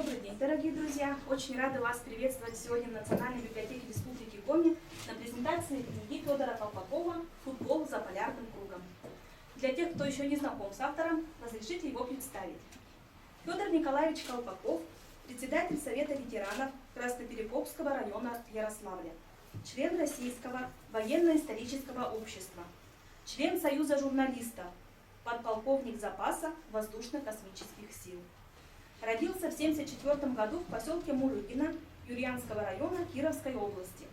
Добрый день, дорогие друзья! Очень рада вас приветствовать сегодня в Национальной библиотеке Республики Коми на презентации книги Федора Колпакова «Футбол за полярным кругом». Для тех, кто еще не знаком с автором, разрешите его представить. Федор Николаевич Колпаков, председатель Совета ветеранов Красноперекопского района Ярославля, член Российского военно-исторического общества, член Союза журналистов, подполковник запаса воздушно-космических сил. Родился в 1974 году в поселке Мурыгино Юрьянского района Кировской области.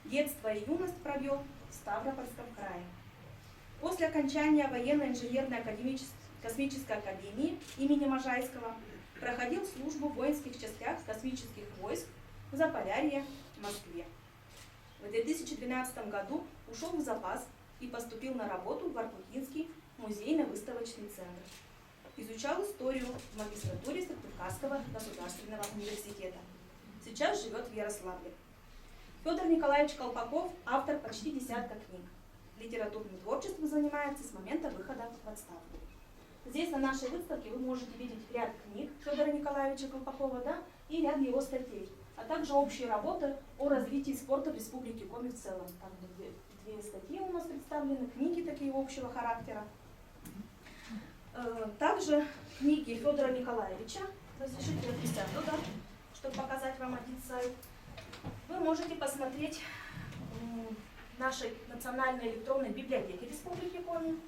Детство и юность провел в Ставропольском крае. После окончания военно-инженерной космической академии имени Можайского проходил службу в воинских частях космических войск в Заполярье, в Москве. В 2012 году ушел в запас и поступил на работу в Воркутинский музейно-выставочный центр. Изучал историю в магистратуре Сыктывкарского государственного университета. Сейчас живет в Ярославле. Федор Николаевич Колпаков – автор почти десятка книг. Литературным творчеством занимается с момента выхода в отставку. Здесь на нашей выставке вы можете видеть ряд книг Федора Николаевича Колпакова, и ряд его статей, а также общие работы о развитии спорта в Республике Коми в целом. Там две статьи у нас представлены, книги такие общего характера. Также книги Федора Николаевича, разрешите я присяду, чтобы показать вам один сайт, вы можете посмотреть в нашей национальной электронной библиотеке Республики Коми.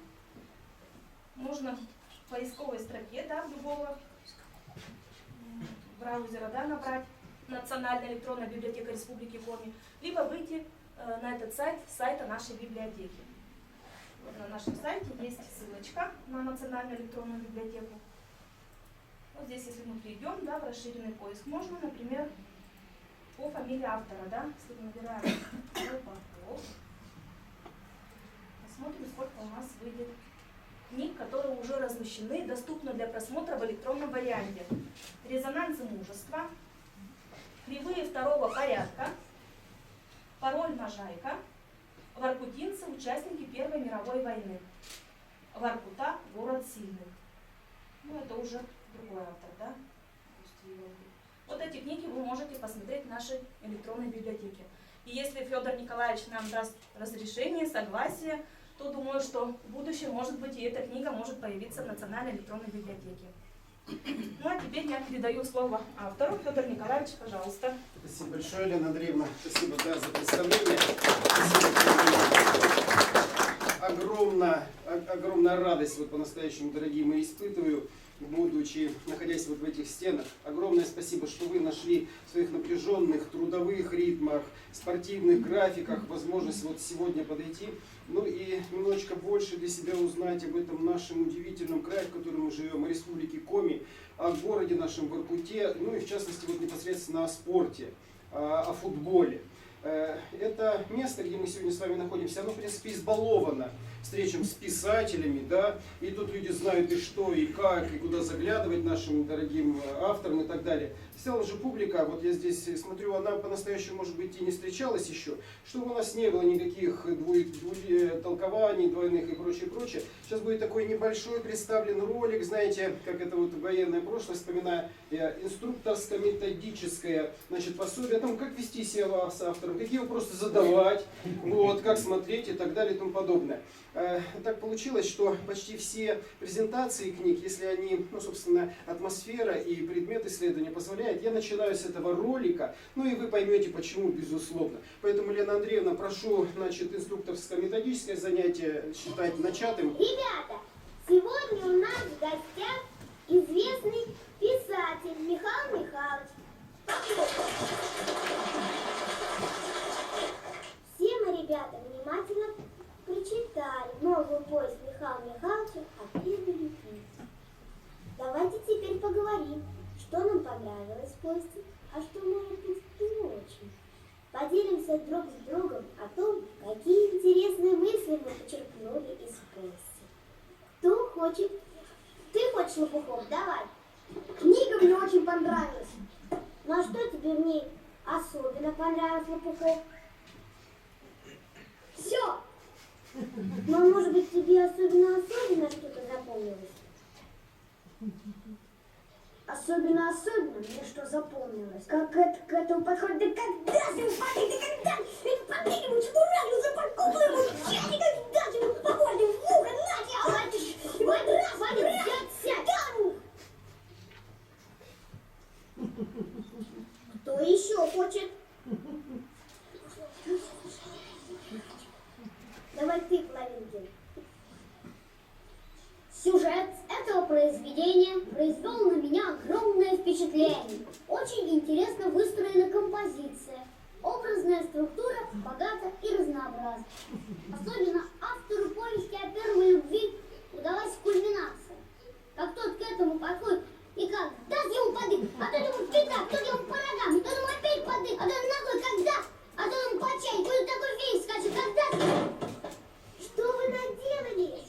Можно в поисковой строке любого браузера набрать Национальная электронная библиотека Республики Коми, либо выйти на этот сайт с сайта нашей библиотеки. На нашем сайте есть ссылочка на Национальную электронную библиотеку. Вот здесь, если мы перейдем, в расширенный поиск, можно, например, по фамилии автора, если мы набираем Колпаков, посмотрим, сколько у нас выйдет книг, которые уже размещены, доступны для просмотра в электронном варианте. Резонанс мужества, кривые второго порядка, пароль Можайка, воркутинцы, участники Первой мировой войны. Воркута, город сильных. Это уже другой автор, Вот эти книги вы можете посмотреть в нашей электронной библиотеке. И если Федор Николаевич нам даст разрешение, согласие, то думаю, что в будущем, может быть, и эта книга может появиться в Национальной электронной библиотеке. А теперь я передаю слово автору. Федор Николаевич, пожалуйста. Спасибо большое, Елена Андреевна. Спасибо за представление. Огромная радость по-настоящему, дорогие мои, испытываю, будучи, находясь в этих стенах. Огромное спасибо, что вы нашли в своих напряженных трудовых ритмах, спортивных графиках возможность сегодня подойти, и немножечко больше для себя узнать об этом нашем удивительном крае, в котором мы живем, о Республике Коми, о городе нашем Воркуте, и в частности непосредственно о спорте, о футболе. Это место, где мы сегодня с вами находимся, оно, в принципе, избаловано встречам с писателями, и тут люди знают и что, и как, и куда заглядывать нашим дорогим авторам и так далее. В целом же публика, я здесь смотрю, она по-настоящему, может быть, и не встречалась еще, чтобы у нас не было никаких толкований, двойных и прочее. Сейчас будет такой небольшой представлен ролик, знаете, как это военное прошлое, вспоминая инструкторско-методическое, пособие о том, как вести себя с автором, какие вопросы задавать, как смотреть и так далее и тому подобное. Так получилось, что почти все презентации книг, если они, собственно, атмосфера и предмет исследования позволяет, я начинаю с этого ролика, и вы поймете, почему, безусловно. Поэтому, Лена Андреевна, прошу, инструкторско-методическое занятие считать начатым. Ребята, сегодня у нас в гостях известный писатель Михаил Михайлович. Все мы, ребята, внимательно прочитали новую повесть Михаила Михайловича о прежней любви. Давайте теперь поговорим, что нам понравилось в повести, а что, может быть, и не очень. Поделимся друг с другом о том, какие интересные мысли мы почерпнули из повести. Кто хочет? Ты хочешь, Лопухов? Давай. Книга мне очень понравилась. А что тебе в ней особенно понравилось, Лопухов? Все. Но, может быть, тебе особенно что-то запомнилось? Особенно мне что запомнилось. Как это к этому подходит, да когда же вы падаете, да когда? Это подпрыгивают, дурак, запарковывают, никогда же вы по морде в ухо, на тебя, сядь. Кто еще хочет? Давай ты, Плавинкин. Сюжет этого произведения произвел на меня огромное впечатление. Очень интересно выстроена композиция. Образная структура богата и разнообразна. Особенно автору повести о первой любви удалась кульминация. Как тот к этому подходит и как даст ему подык, а то ему в пятак, то ему по ногам, то ему опять подык, а то ногой когда, а то ему по чайку, и такой весь скачет, когда. Что вы наделали?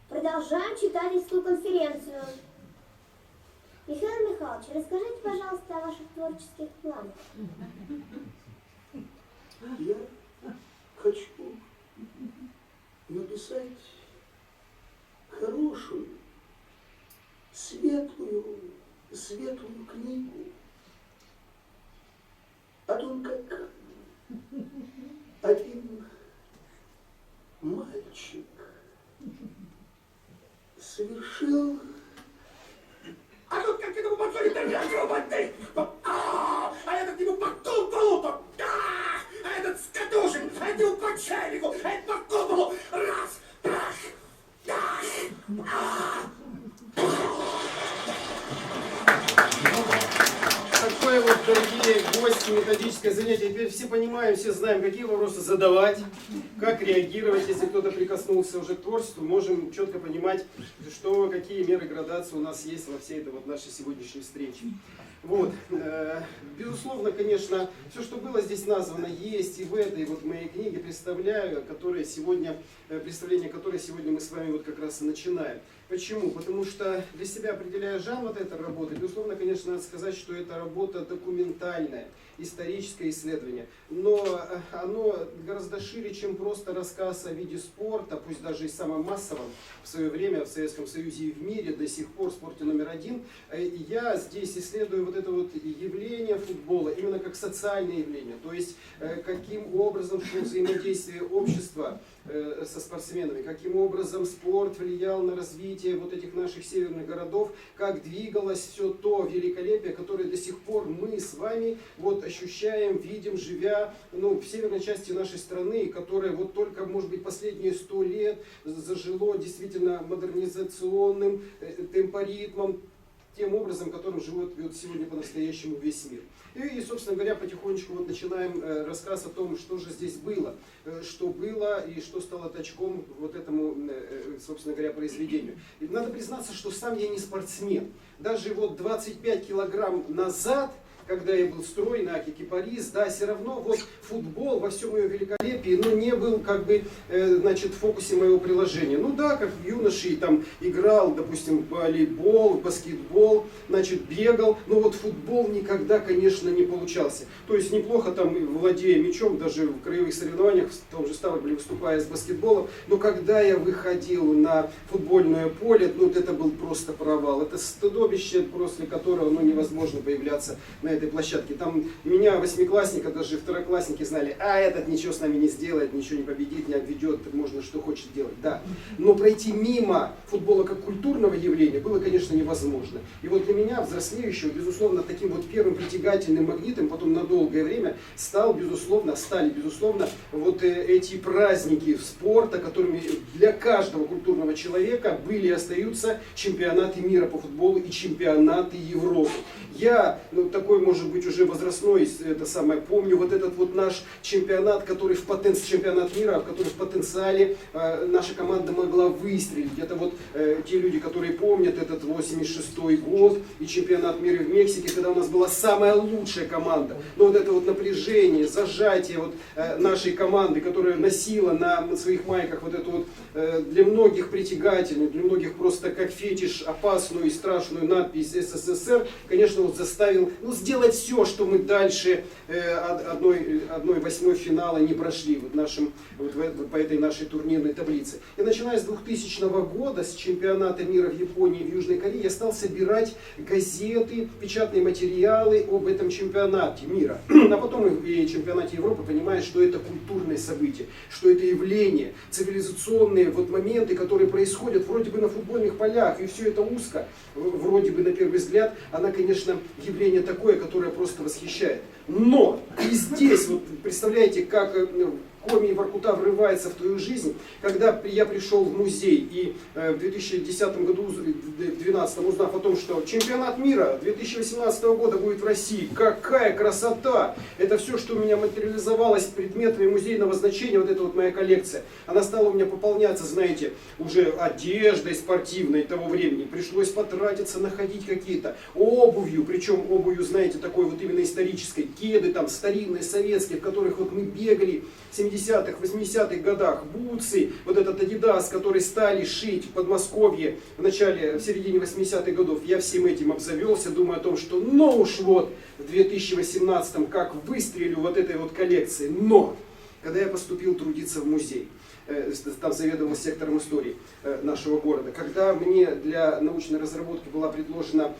Продолжаем читательскую конференцию. Михаил Михайлович, расскажите, пожалуйста, о ваших творческих планах. Я хочу написать хорошую, светлую книгу о том, как один мальчик совершил... А тут как к этому подходит, а этот ему по куполу, а этот с катушек, а этот ему по чайнику, а этот по куполу, раз, Такое вот, дорогие гости, методическое занятие. Теперь все понимаем, все знаем, какие вопросы задавать, как реагировать, если кто-то прикоснулся уже к творчеству. Можем четко понимать, что, какие меры градации у нас есть во всей этой вот нашей сегодняшней встрече. Вот. Безусловно, конечно, все, что было здесь названо, есть и в этой вот моей книге, представление которой сегодня мы с вами вот как раз и начинаем. Почему? Потому что для себя определяя жанр вот этой работы, безусловно, конечно, надо сказать, что это работа документальная, историческое исследование. Но оно гораздо шире, чем просто рассказ о виде спорта, пусть даже и самом массовом в свое время в Советском Союзе и в мире, до сих пор спорте номер один. Я здесь исследую вот это вот явление футбола именно как социальное явление. То есть, каким образом шло взаимодействие общества со спортсменами, каким образом спорт влиял на развитие вот этих наших северных городов, как двигалось все то великолепие, которое до сих пор мы с вами вот ощущаем, видим, живя в северной части нашей страны, которая вот только, может быть, последние 100 лет зажило действительно модернизационным темпоритмом, тем образом, которым живет сегодня по-настоящему весь мир. И, собственно говоря, потихонечку вот начинаем рассказ о том, что же здесь было, что было и что стало точком вот этому, собственно говоря, произведению. И надо признаться, что сам я не спортсмен. Даже вот 25 килограмм назад, когда я был стройный, на Кипарис, да, все равно вот футбол во всем ее великолепии, не был как бы, значит, в фокусе моего приложения. Ну да, как в юноше там играл, допустим, в волейбол, в баскетбол, значит, бегал, но вот футбол никогда, конечно, не получался. То есть неплохо там, владея мячом, даже в краевых соревнованиях, в том же Ставрополе выступая с баскетболом, но когда я выходил на футбольное поле, вот это был просто провал. Это стыдобище, после которого невозможно появляться на этой площадке. Там меня, восьмиклассника, даже второклассники знали, этот ничего с нами не сделает, ничего не победит, не обведет, можно что хочет делать. Да. Но пройти мимо футбола как культурного явления было, конечно, невозможно. И вот для меня, взрослеющего, безусловно, таким вот первым притягательным магнитом, потом на долгое время стали, безусловно, вот эти праздники спорта, которыми для каждого культурного человека были и остаются чемпионаты мира по футболу и чемпионаты Европы. Я, такой, может быть, уже возрастной, это самое, помню вот этот вот наш чемпионат, который чемпионат мира, в который в потенциале наша команда могла выстрелить. Это вот те люди, которые помнят этот 86-й год и чемпионат мира в Мексике, когда у нас была самая лучшая команда. Но вот это вот напряжение, зажатие вот нашей команды, которая носила на своих майках вот эту вот для многих притягательную, для многих просто как фетиш опасную и страшную надпись СССР, конечно, вот заставил, с сделать все, что мы дальше 1/8 финала не прошли по этой нашей турнирной таблице. И начиная с 2000 года, с чемпионата мира в Японии и в Южной Корее, я стал собирать газеты, печатные материалы об этом чемпионате мира. А потом и чемпионате Европы, понимая, что это культурное событие, что это явление, цивилизационные моменты, которые происходят вроде бы на футбольных полях, и все это узко, вроде бы на первый взгляд, она, конечно, явление такое, которое просто восхищает. Но и здесь, представляете, как Коми и Воркута врывается в твою жизнь, когда я пришел в музей и в 2010 году, в 2012, узнав о том, что чемпионат мира 2018 года будет в России, какая красота! Это все, что у меня материализовалось предметами музейного значения, эта моя коллекция, она стала у меня пополняться, знаете, уже одеждой спортивной того времени, пришлось потратиться, находить какие-то, обувью, причем обувью, знаете, такой именно исторической, кеды там старинные, советские, в которых мы бегали, 70-х, 80-х годах, бутсы, этот Adidas, который стали шить в Подмосковье в середине 80-х годов, я всем этим обзавелся, думаю о том, что в 2018-м как выстрелю этой коллекции. Но, когда я поступил трудиться в музей, там заведовал сектором истории нашего города, когда мне для научной разработки была предложена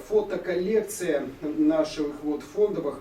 фотоколлекция наших фондовых,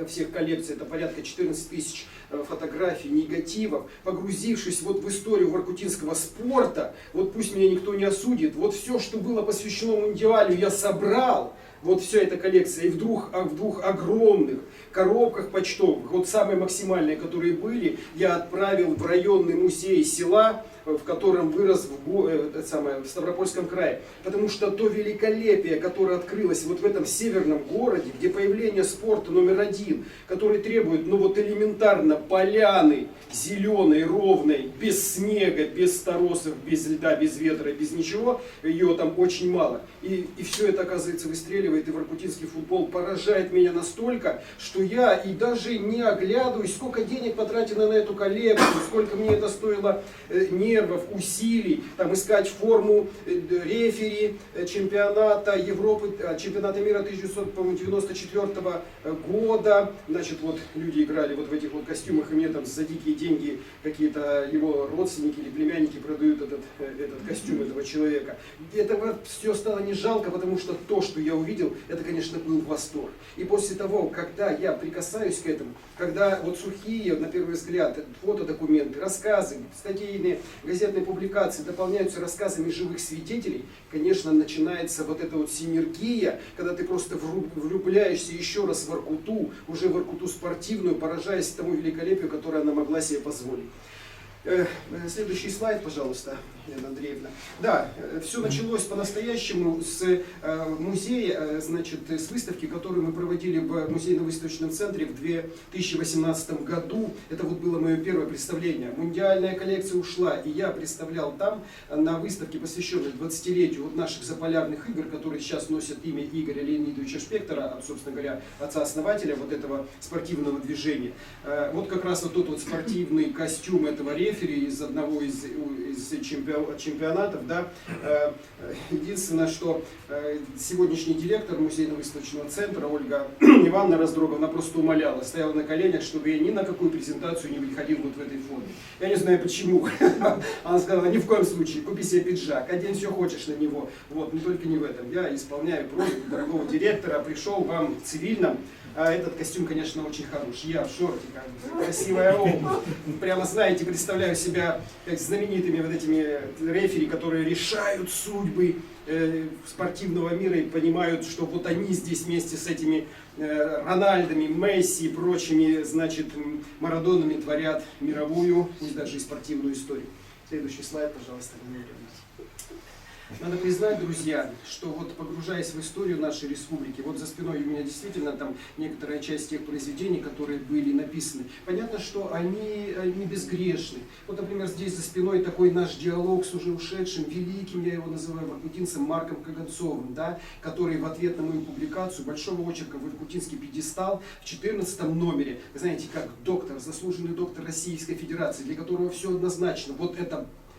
всех коллекций, это порядка 14 тысяч фотографий, негативов, погрузившись в историю воркутинского спорта, пусть меня никто не осудит, все, что было посвящено Мундиалю, я собрал, вся эта коллекция, и в двух огромных коробках почтовых, самые максимальные, которые были, я отправил в районный музей села, в котором вырос в Ставропольском крае. Потому что то великолепие, которое открылось в этом северном городе, где появление спорта номер один, который требует элементарно поляны зеленой, ровной, без снега, без торосов, без льда, без ветра, без ничего, ее там очень мало. И все это, оказывается, выстреливает, и воркутинский футбол поражает меня настолько, что я и даже не оглядываюсь, сколько денег потрачено на эту коллекцию, сколько мне это стоило нервов, усилий, искать форму рефери чемпионата Европы, чемпионата мира 1994 года. Люди играли в этих костюмах, и мне за дикие деньги какие-то его родственники или племянники продают этот костюм этого человека. Это все стало не жалко, потому что то, что я увидел, это, конечно, был восторг. И после того, когда я прикасаюсь к этому, когда сухие, на первый взгляд, фотодокументы, рассказы, статейные, газетные публикации дополняются рассказами живых свидетелей, конечно, начинается эта синергия, когда ты просто влюбляешься еще раз в Воркуту, уже в Воркуту спортивную, поражаясь тому великолепию, которое она могла себе позволить. Следующий слайд, пожалуйста, Елена Андреевна. Да, все началось по-настоящему с музея, с выставки, которую мы проводили в музейно-выставочном центре в 2018 году. Это было мое первое представление. Мундиальная коллекция ушла, и я представлял там на выставке, посвященной 20-летию наших заполярных игр, которые сейчас носят имя Игоря Леонидовича Шпектора, собственно говоря, отца-основателя этого спортивного движения. Как раз тот спортивный костюм этого рефери из одного из чемпионатов. Да. Единственное, что сегодняшний директор музейно-выставочного центра Ольга Ивановна Раздроговна просто умоляла, стояла на коленях, чтобы я ни на какую презентацию не выходил в этой форме. Я не знаю почему. Она сказала, ни в коем случае, купи себе пиджак, одень все хочешь на него. Но только не в этом. Я исполняю просьбу дорогого директора, пришел вам в цивильном. А этот костюм, конечно, очень хороший. Я в шорте, красивая обувь. Прямо, знаете, представляю себя как знаменитыми этими рефери, которые решают судьбы спортивного мира и понимают, что они здесь вместе с этими Рональдами, Месси и прочими, Марадонами творят мировую, пусть даже и спортивную историю. Следующий слайд, пожалуйста, Надо признать, друзья, что погружаясь в историю нашей республики, за спиной у меня действительно там некоторая часть тех произведений, которые были написаны. Понятно, что они не безгрешны. Например, здесь за спиной такой наш диалог с уже ушедшим, великим, я его называю, воркутинцем Марком Каганцовым, да, который в ответ на мою публикацию большого очерка «Воркутинский пьедестал» в 14 номере, вы знаете, как доктор, заслуженный доктор Российской Федерации, для которого все однозначно,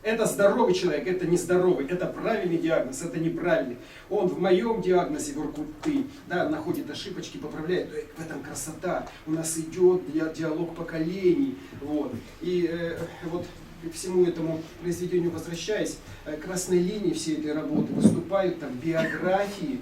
Это здоровый человек, это нездоровый, это правильный диагноз, это неправильный. Он в моем диагнозе Воркуты, да, находит ошибочки, поправляет. В этом красота. У нас идет диалог поколений. Вот. И вот к всему этому произведению возвращаясь, красной линией всей этой работы выступают там биографии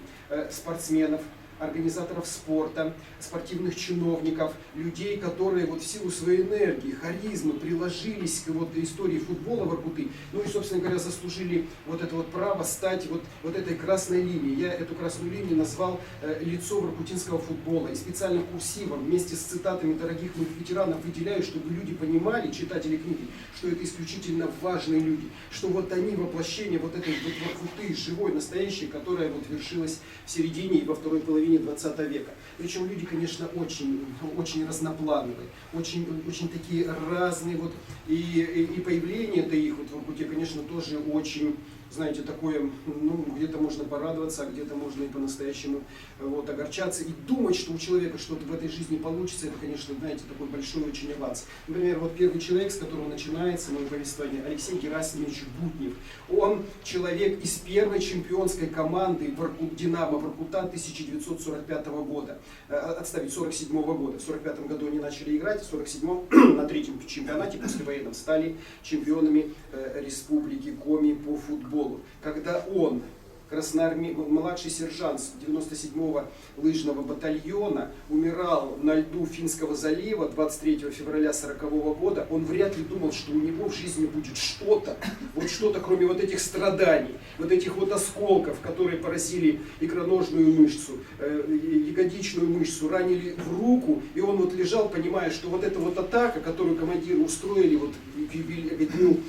спортсменов, организаторов спорта, спортивных чиновников, людей, которые вот в силу своей энергии, харизмы приложились к вот истории футбола Воркуты, ну и, собственно говоря, заслужили вот это вот право стать вот этой красной линией. Я эту красную линию назвал лицо воркутинского футбола и специально курсивом вместе с цитатами дорогих моих ветеранов выделяю, чтобы люди понимали, читатели книги, что это исключительно важные люди, что вот они воплощение вот этой вот Воркуты, живой, настоящей, которая вот вершилась в середине и во второй половине 20 века. Причем люди, конечно, очень разноплановые, очень такие разные, вот, и появление-то их вот в Воркуте, конечно, тоже очень, знаете, такое, ну, где-то можно порадоваться, а где-то можно и по-настоящему вот, огорчаться. И думать, что у человека что-то в этой жизни получится, это, конечно, знаете, такой большой очень аванс. Например, вот первый человек, с которого начинается мое повествование, Алексей Герасимович Буднев. Он человек из первой чемпионской команды Динамо Воркута 1945 года. Отставить 47 года. В 45 году они начали играть, в 47 на третьем чемпионате послевоенном стали чемпионами Республики Коми по футболу. Когда он, младший сержант 97-го лыжного батальона, умирал на льду Финского залива 23 февраля 1940 года, он вряд ли думал, что у него в жизни будет что-то, вот что-то, кроме вот этих страданий, вот этих вот осколков, которые поразили икроножную мышцу, ягодичную мышцу, ранили в руку, и он вот лежал, понимая, что вот эта вот атака, которую командиры устроили вот к дню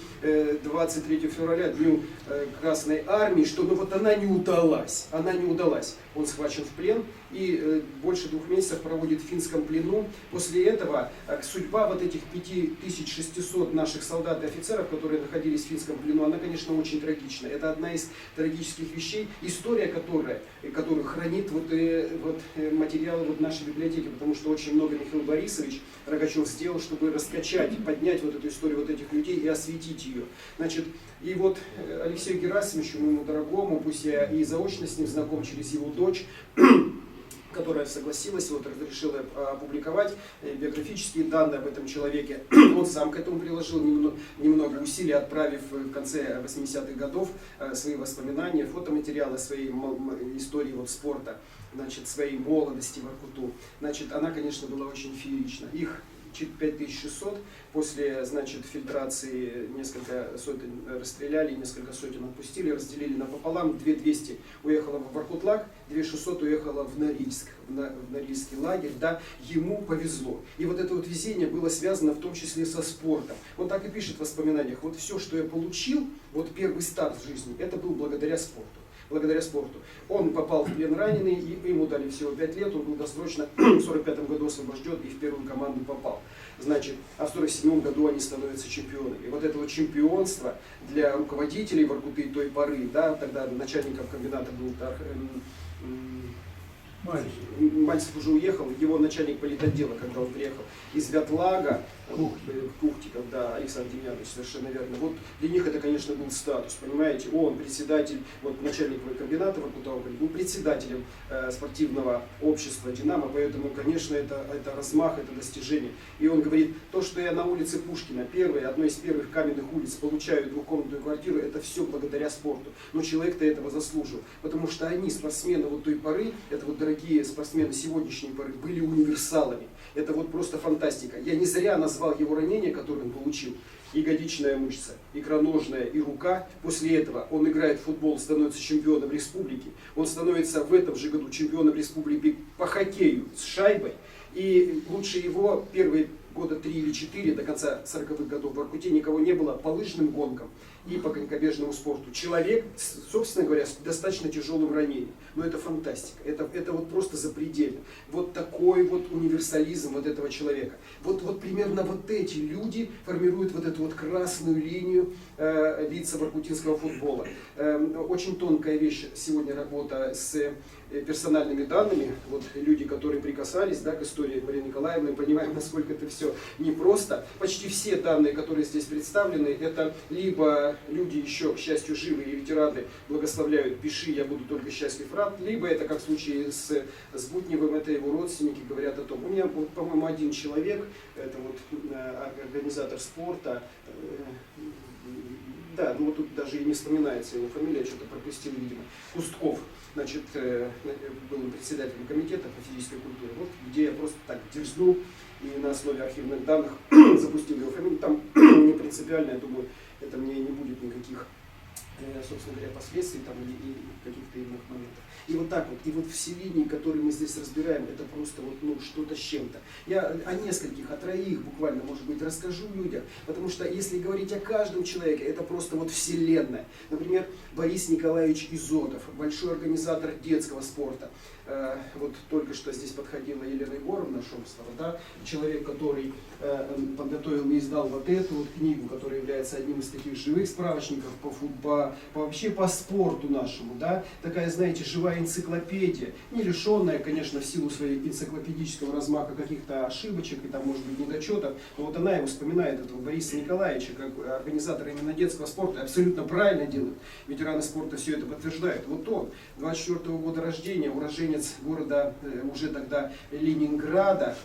23 февраля, дню Красной Армии, что ну вот она не удалась, Он схвачен в плен и больше 2 месяцев проводит в финском плену. После этого судьба вот этих 5600 наших солдат и офицеров, которые находились в финском плену, она, конечно, очень трагична. Это одна из трагических вещей, история которую хранит вот материалы вот нашей библиотеки, потому что очень много Михаил Борисович Рогачев сделал, чтобы раскачать, поднять вот эту историю вот этих людей и осветить ее. Значит, и вот Алексею Герасимовичу, моему дорогому, пусть я и заочно с ним знаком через его дочь, которая согласилась, вот разрешила опубликовать биографические данные об этом человеке. Он сам к этому приложил немного усилий, отправив в конце 80-х годов свои воспоминания, фотоматериалы своей истории вот спорта, значит, своей молодости в Воркуту. Значит, она, конечно, была очень феерична. Их 5600, после, значит, фильтрации несколько сотен расстреляли, несколько сотен отпустили, разделили напополам, 2200 уехало в Воркутлак, 2600 уехало в Норильск, в Норильский лагерь, да, ему повезло. И вот это вот везение было связано в том числе со спортом. Он так и пишет в воспоминаниях: вот все, что я получил, вот первый старт в жизни, это был благодаря спорту. Благодаря спорту. Он попал в плен раненый, и ему дали всего 5 лет, он был досрочно в 1945 году освобожден и в первую команду попал. Значит, а в 1947 году они становятся чемпионами. И вот это вот чемпионство для руководителей Воркуты той поры, да, тогда начальником комбината был Мальцев уже уехал, его начальник политотдела, когда он приехал из Вятлага, Кухти, когда Александр Демьянович, совершенно верно. Вот для них это, конечно, был статус, понимаете. Он председатель, вот начальник комбината Воркута, был председателем спортивного общества «Динамо», поэтому, конечно, это размах, это достижение. И он говорит: то, что я на улице Пушкина, одной из первых каменных улиц, получаю двухкомнатную квартиру, это все благодаря спорту. Но человек-то этого заслужил, потому что они, спортсмены вот той поры, это вот дорогие спортсмены сегодняшней поры, были универсалами. Это вот просто фантастика. Я не зря назвал его ранение, которое он получил. Ягодичная мышца, икроножная и рука. После этого он играет в футбол, становится чемпионом республики. Он становится в этом же году чемпионом республики по хоккею с шайбой. И лучше его первые года 3 или 4 до конца 40-х годов в Воркуте никого не было по лыжным гонкам и по конькобежному спорту. Человек, собственно говоря, с достаточно тяжелым ранением. Но это фантастика. Это вот просто запредельно. Вот такой вот универсализм вот этого человека. Вот примерно вот эти люди формируют вот эту вот красную линию лица воркутинского футбола. Очень тонкая вещь сегодня работа с персональными данными. Вот люди, которые прикасаются прикасались, да, к истории Марины Николаевны, понимаем, насколько это все непросто. Почти все данные, которые здесь представлены, это либо люди еще, к счастью, живы и ветераны благословляют, пиши, я буду только счастлив, рад, либо это, как в случае с Будневым, это его родственники говорят о том. У меня, вот, по-моему, один человек, это вот организатор спорта, да, ну вот тут даже и не вспоминается его фамилия, я что-то пропустил, видимо, Кустков, значит, был председателем комитета по физической культуре, вот где я просто так дерзнул и на основе архивных данных запустил его фамилию, там не принципиально, я думаю, это мне не будет никаких, собственно говоря, последствий там и каких-то иных моментов. И вот так вот, и вот все линии, которые мы здесь разбираем, это просто вот, ну, что-то с чем-то. Я о нескольких, о троих буквально, может быть, расскажу людям, потому что если говорить о каждом человеке, это просто вот вселенная. Например, Борис Николаевич Изотов, большой организатор детского спорта. Вот только что здесь подходила Елена Егоровна Шомстова, да, человек, который подготовил и издал вот эту вот книгу, которая является одним из таких живых справочников вообще по спорту нашему, да, такая, знаете, живая энциклопедия, не лишенная, конечно, в силу своей энциклопедического размаха каких-то ошибочек и там, может быть, недочетов, но вот она его вспоминает, этого Бориса Николаевича, как организатора именно детского спорта, абсолютно правильно делает, ветераны спорта все это подтверждают. Вот он, 24-го года рождения, уроженец города уже тогда Ленинграда,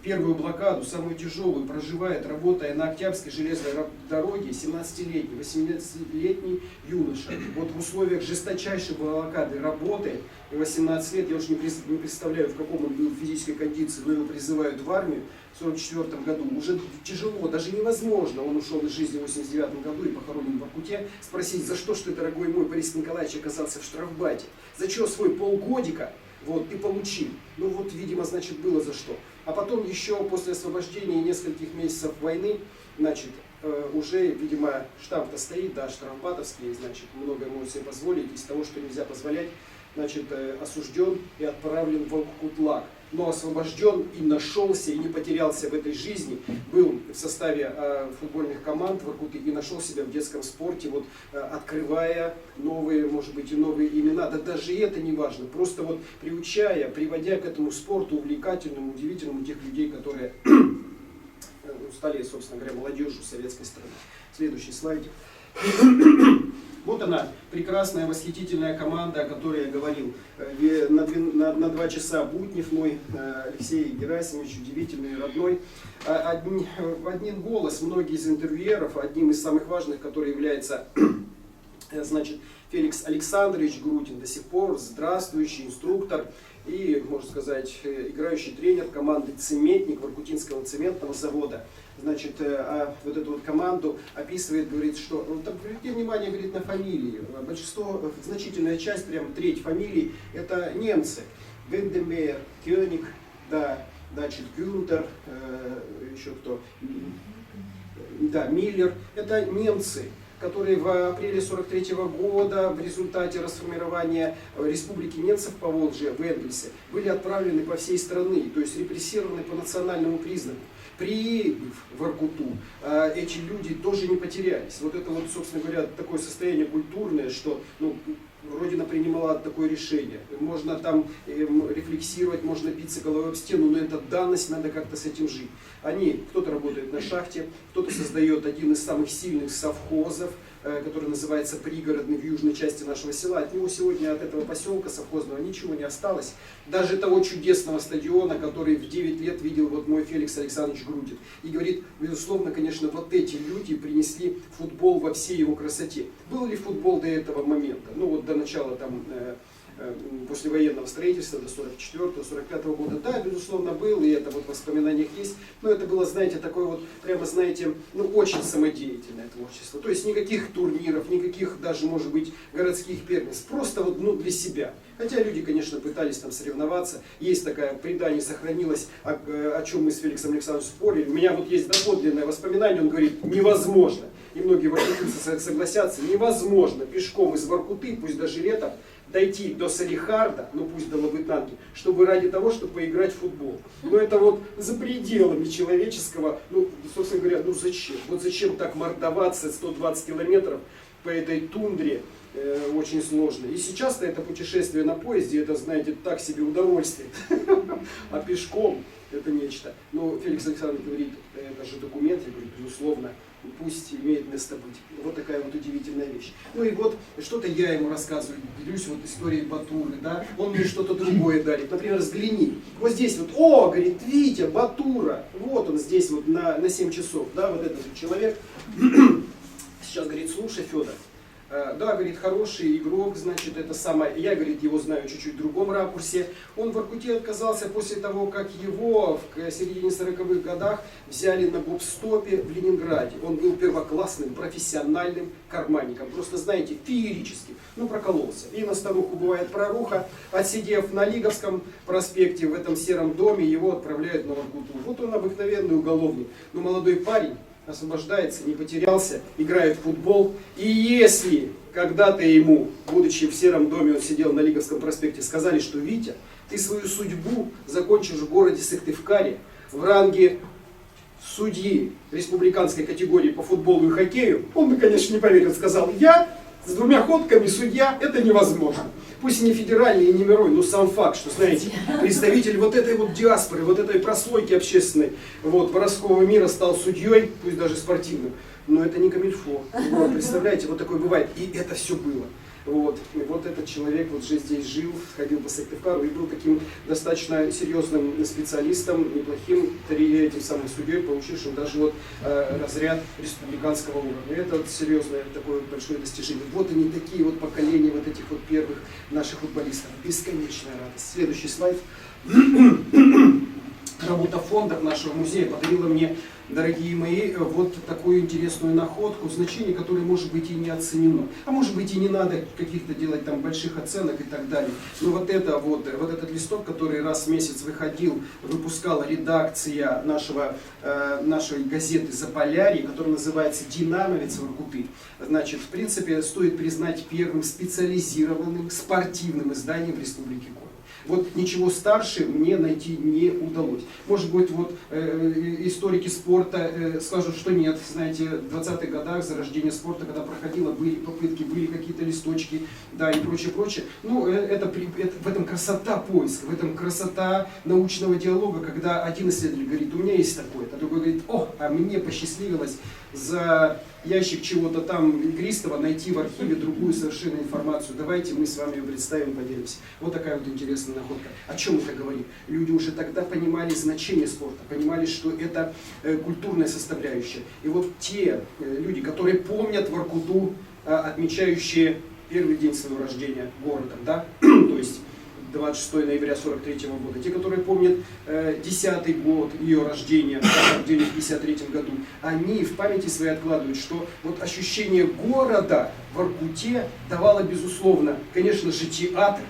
первую блокаду, самую тяжелую, проживает, работая на Октябрьской железной дороге, 17-летний, 18-летний юноша. Вот в условиях жесточайшей блокады работы, и 18 лет, я уж не представляю, в каком он был физической кондиции, но его призывают в армию в 1944 году. Уже тяжело, даже невозможно. Он ушел из жизни в 1989 году и похоронен в Воркуте. Спросить, за что ж ты, дорогой мой Борис Николаевич, оказался в штрафбате? За что свой полгодика вот, и получил? Ну вот, видимо, значит, было за что. А потом еще после освобождения нескольких месяцев войны, значит, уже, видимо, штамп-то стоит, да, штрафбатовский, значит, многое может себе позволить, из того, что нельзя позволять, значит, осужден и отправлен в Воркутлаг. Но освобожден и нашелся, и не потерялся в этой жизни, был в составе футбольных команд Воркуты и нашел себя в детском спорте, вот, открывая новые, может быть, и новые имена. Да даже это не важно, просто вот приучая, приводя к этому спорту увлекательному, удивительному тех людей, которые стали, собственно говоря, молодежью советской страны. Следующий слайд. Вот она, прекрасная, восхитительная команда, о которой я говорил. На 2 часа Буднев мой, Алексей Герасимович, удивительный, родной. В один голос многие из интервьюеров, одним из самых важных, который является, значит, Феликс Александрович Грудин, до сих пор здравствующий инструктор и, можно сказать, играющий тренер команды «Цементник» Воркутинского цементного завода. Значит, вот эту вот команду описывает, говорит, что, ну, там, обратите внимание, говорит, на фамилии. Большинство, значительная часть, прям треть фамилий, это немцы. Вендемейер, Кёник, да, значит, Гюнтер, еще кто, да, Миллер. Это немцы, которые в апреле 1943 года в результате расформирования Республики немцев по Волжье в Энгельсе были отправлены по всей стране, то есть репрессированы по национальному признаку. Прибыв в Воркуту, эти люди тоже не потерялись. Вот это вот, собственно говоря, такое состояние культурное, что, ну, Родина принимала такое решение. Можно там рефлексировать, можно биться головой об стену, но это данность, надо как-то с этим жить. Кто-то работает на шахте, кто-то создает один из самых сильных совхозов, который называется «Пригородный» в южной части нашего села. От него сегодня, от этого поселка совхозного, ничего не осталось. Даже того чудесного стадиона, который в 9 лет видел вот мой Феликс Александрович Грудин. И говорит, безусловно, конечно, вот эти люди принесли футбол во всей его красоте. Был ли футбол до этого момента? Ну вот до начала там послевоенного строительства до 44-45 года, да, безусловно, был, и это вот в воспоминаниях есть, но это было, знаете, такое вот, прямо, знаете, ну, очень самодеятельное творчество, то есть никаких турниров, никаких даже, может быть, городских первенств, просто вот, ну, для себя. Хотя люди, конечно, пытались там соревноваться, есть такое предание, сохранилось, о чем мы с Феликсом Александровичем спорили, у меня вот есть доподлинное воспоминание, он говорит, невозможно, и многие воркутинцы согласятся, невозможно пешком из Воркуты, пусть даже летом, дойти до Салихарда, ну пусть до Лабытнанки, чтобы ради того, чтобы поиграть в футбол. Но это вот за пределами человеческого, ну, собственно говоря, ну зачем? Вот зачем так мордоваться 120 километров по этой тундре, очень сложно. И сейчас-то это путешествие на поезде, это, знаете, так себе удовольствие. А пешком это нечто. Но Феликс Александрович говорит, это же документ, я говорю, безусловно, пусть имеет место быть. Вот такая вот удивительная вещь. Ну и вот что-то я ему рассказываю, делюсь вот историей Батуры, да, он мне что-то другое дарит. Например, взгляни, вот здесь вот, о, говорит, Витя, Батура, вот он здесь вот на 7 часов, да, вот этот вот человек. Сейчас, говорит, слушай, Федор, да, говорит, хороший игрок, значит, это самое, я, говорит, его знаю чуть-чуть в другом ракурсе. Он в Воркуте отказался после того, как его в середине 40-х годах взяли на гоп-стопе в Ленинграде. Он был первоклассным, профессиональным карманником, просто, знаете, феерически, ну, прокололся. И на старуху бывает проруха, отсидев на Лиговском проспекте в этом сером доме, его отправляют на Воркуту. Вот он обыкновенный уголовник, но молодой парень, освобождается, не потерялся, играет в футбол. И если когда-то ему, будучи в сером доме, он сидел на Лиговском проспекте, сказали, что Витя, ты свою судьбу закончишь в городе Сыктывкаре в ранге судьи республиканской категории по футболу и хоккею, он бы, конечно, не поверил, сказал, я с 2 ходками судья, это невозможно. Пусть и не федеральный, и не мировой, но сам факт, что, знаете, представитель вот этой вот диаспоры, вот этой прослойки общественной, вот, воровского мира стал судьей, пусть даже спортивным, но это не камильфо. Вот, представляете, вот такое бывает, и это все было. Вот. И вот этот человек вот же здесь жил, ходил по Сыктывкару и был таким достаточно серьезным специалистом, неплохим этим самым судьей, получившим даже вот разряд республиканского уровня. Это вот серьезное такое большое достижение. Вот они такие вот поколения вот этих вот первых наших футболистов. Бесконечная радость. Следующий слайд. Работа фондов нашего музея подарила мне, дорогие мои, вот такую интересную находку, значение которое может быть и не оценено. А может быть и не надо каких-то делать там больших оценок и так далее. Но вот этот листок, который раз в месяц выпускала редакция нашей газеты «Заполярье», которая называется «Динамовец Воркуты». Значит, в принципе, стоит признать первым специализированным спортивным изданием в Республике Коми. Вот ничего старше мне найти не удалось. Может быть, вот историки спорта скажут, что нет. Знаете, в 20-х годах зарождение спорта, когда проходило, были попытки, были какие-то листочки, да, и прочее, прочее. Ну, в этом красота поиска, в этом красота научного диалога, когда один исследователь говорит, у меня есть такое, а другой говорит, о, а мне посчастливилось за ящик чего-то там игристого найти в архиве другую совершенно информацию. Давайте мы с вами ее представим, поделимся. Вот такая вот интересная находка. О чем это говорит? Люди уже тогда понимали значение спорта, понимали, что это культурная составляющая. И вот те люди, которые помнят Воркуту, отмечающие первый день своего рождения городом, да, то есть 26 ноября 43 года, те, которые помнят 10-й год ее рождения, в 1953 году, они в памяти своей откладывают, что вот ощущение города в Воркуте давало, безусловно, конечно же, театр.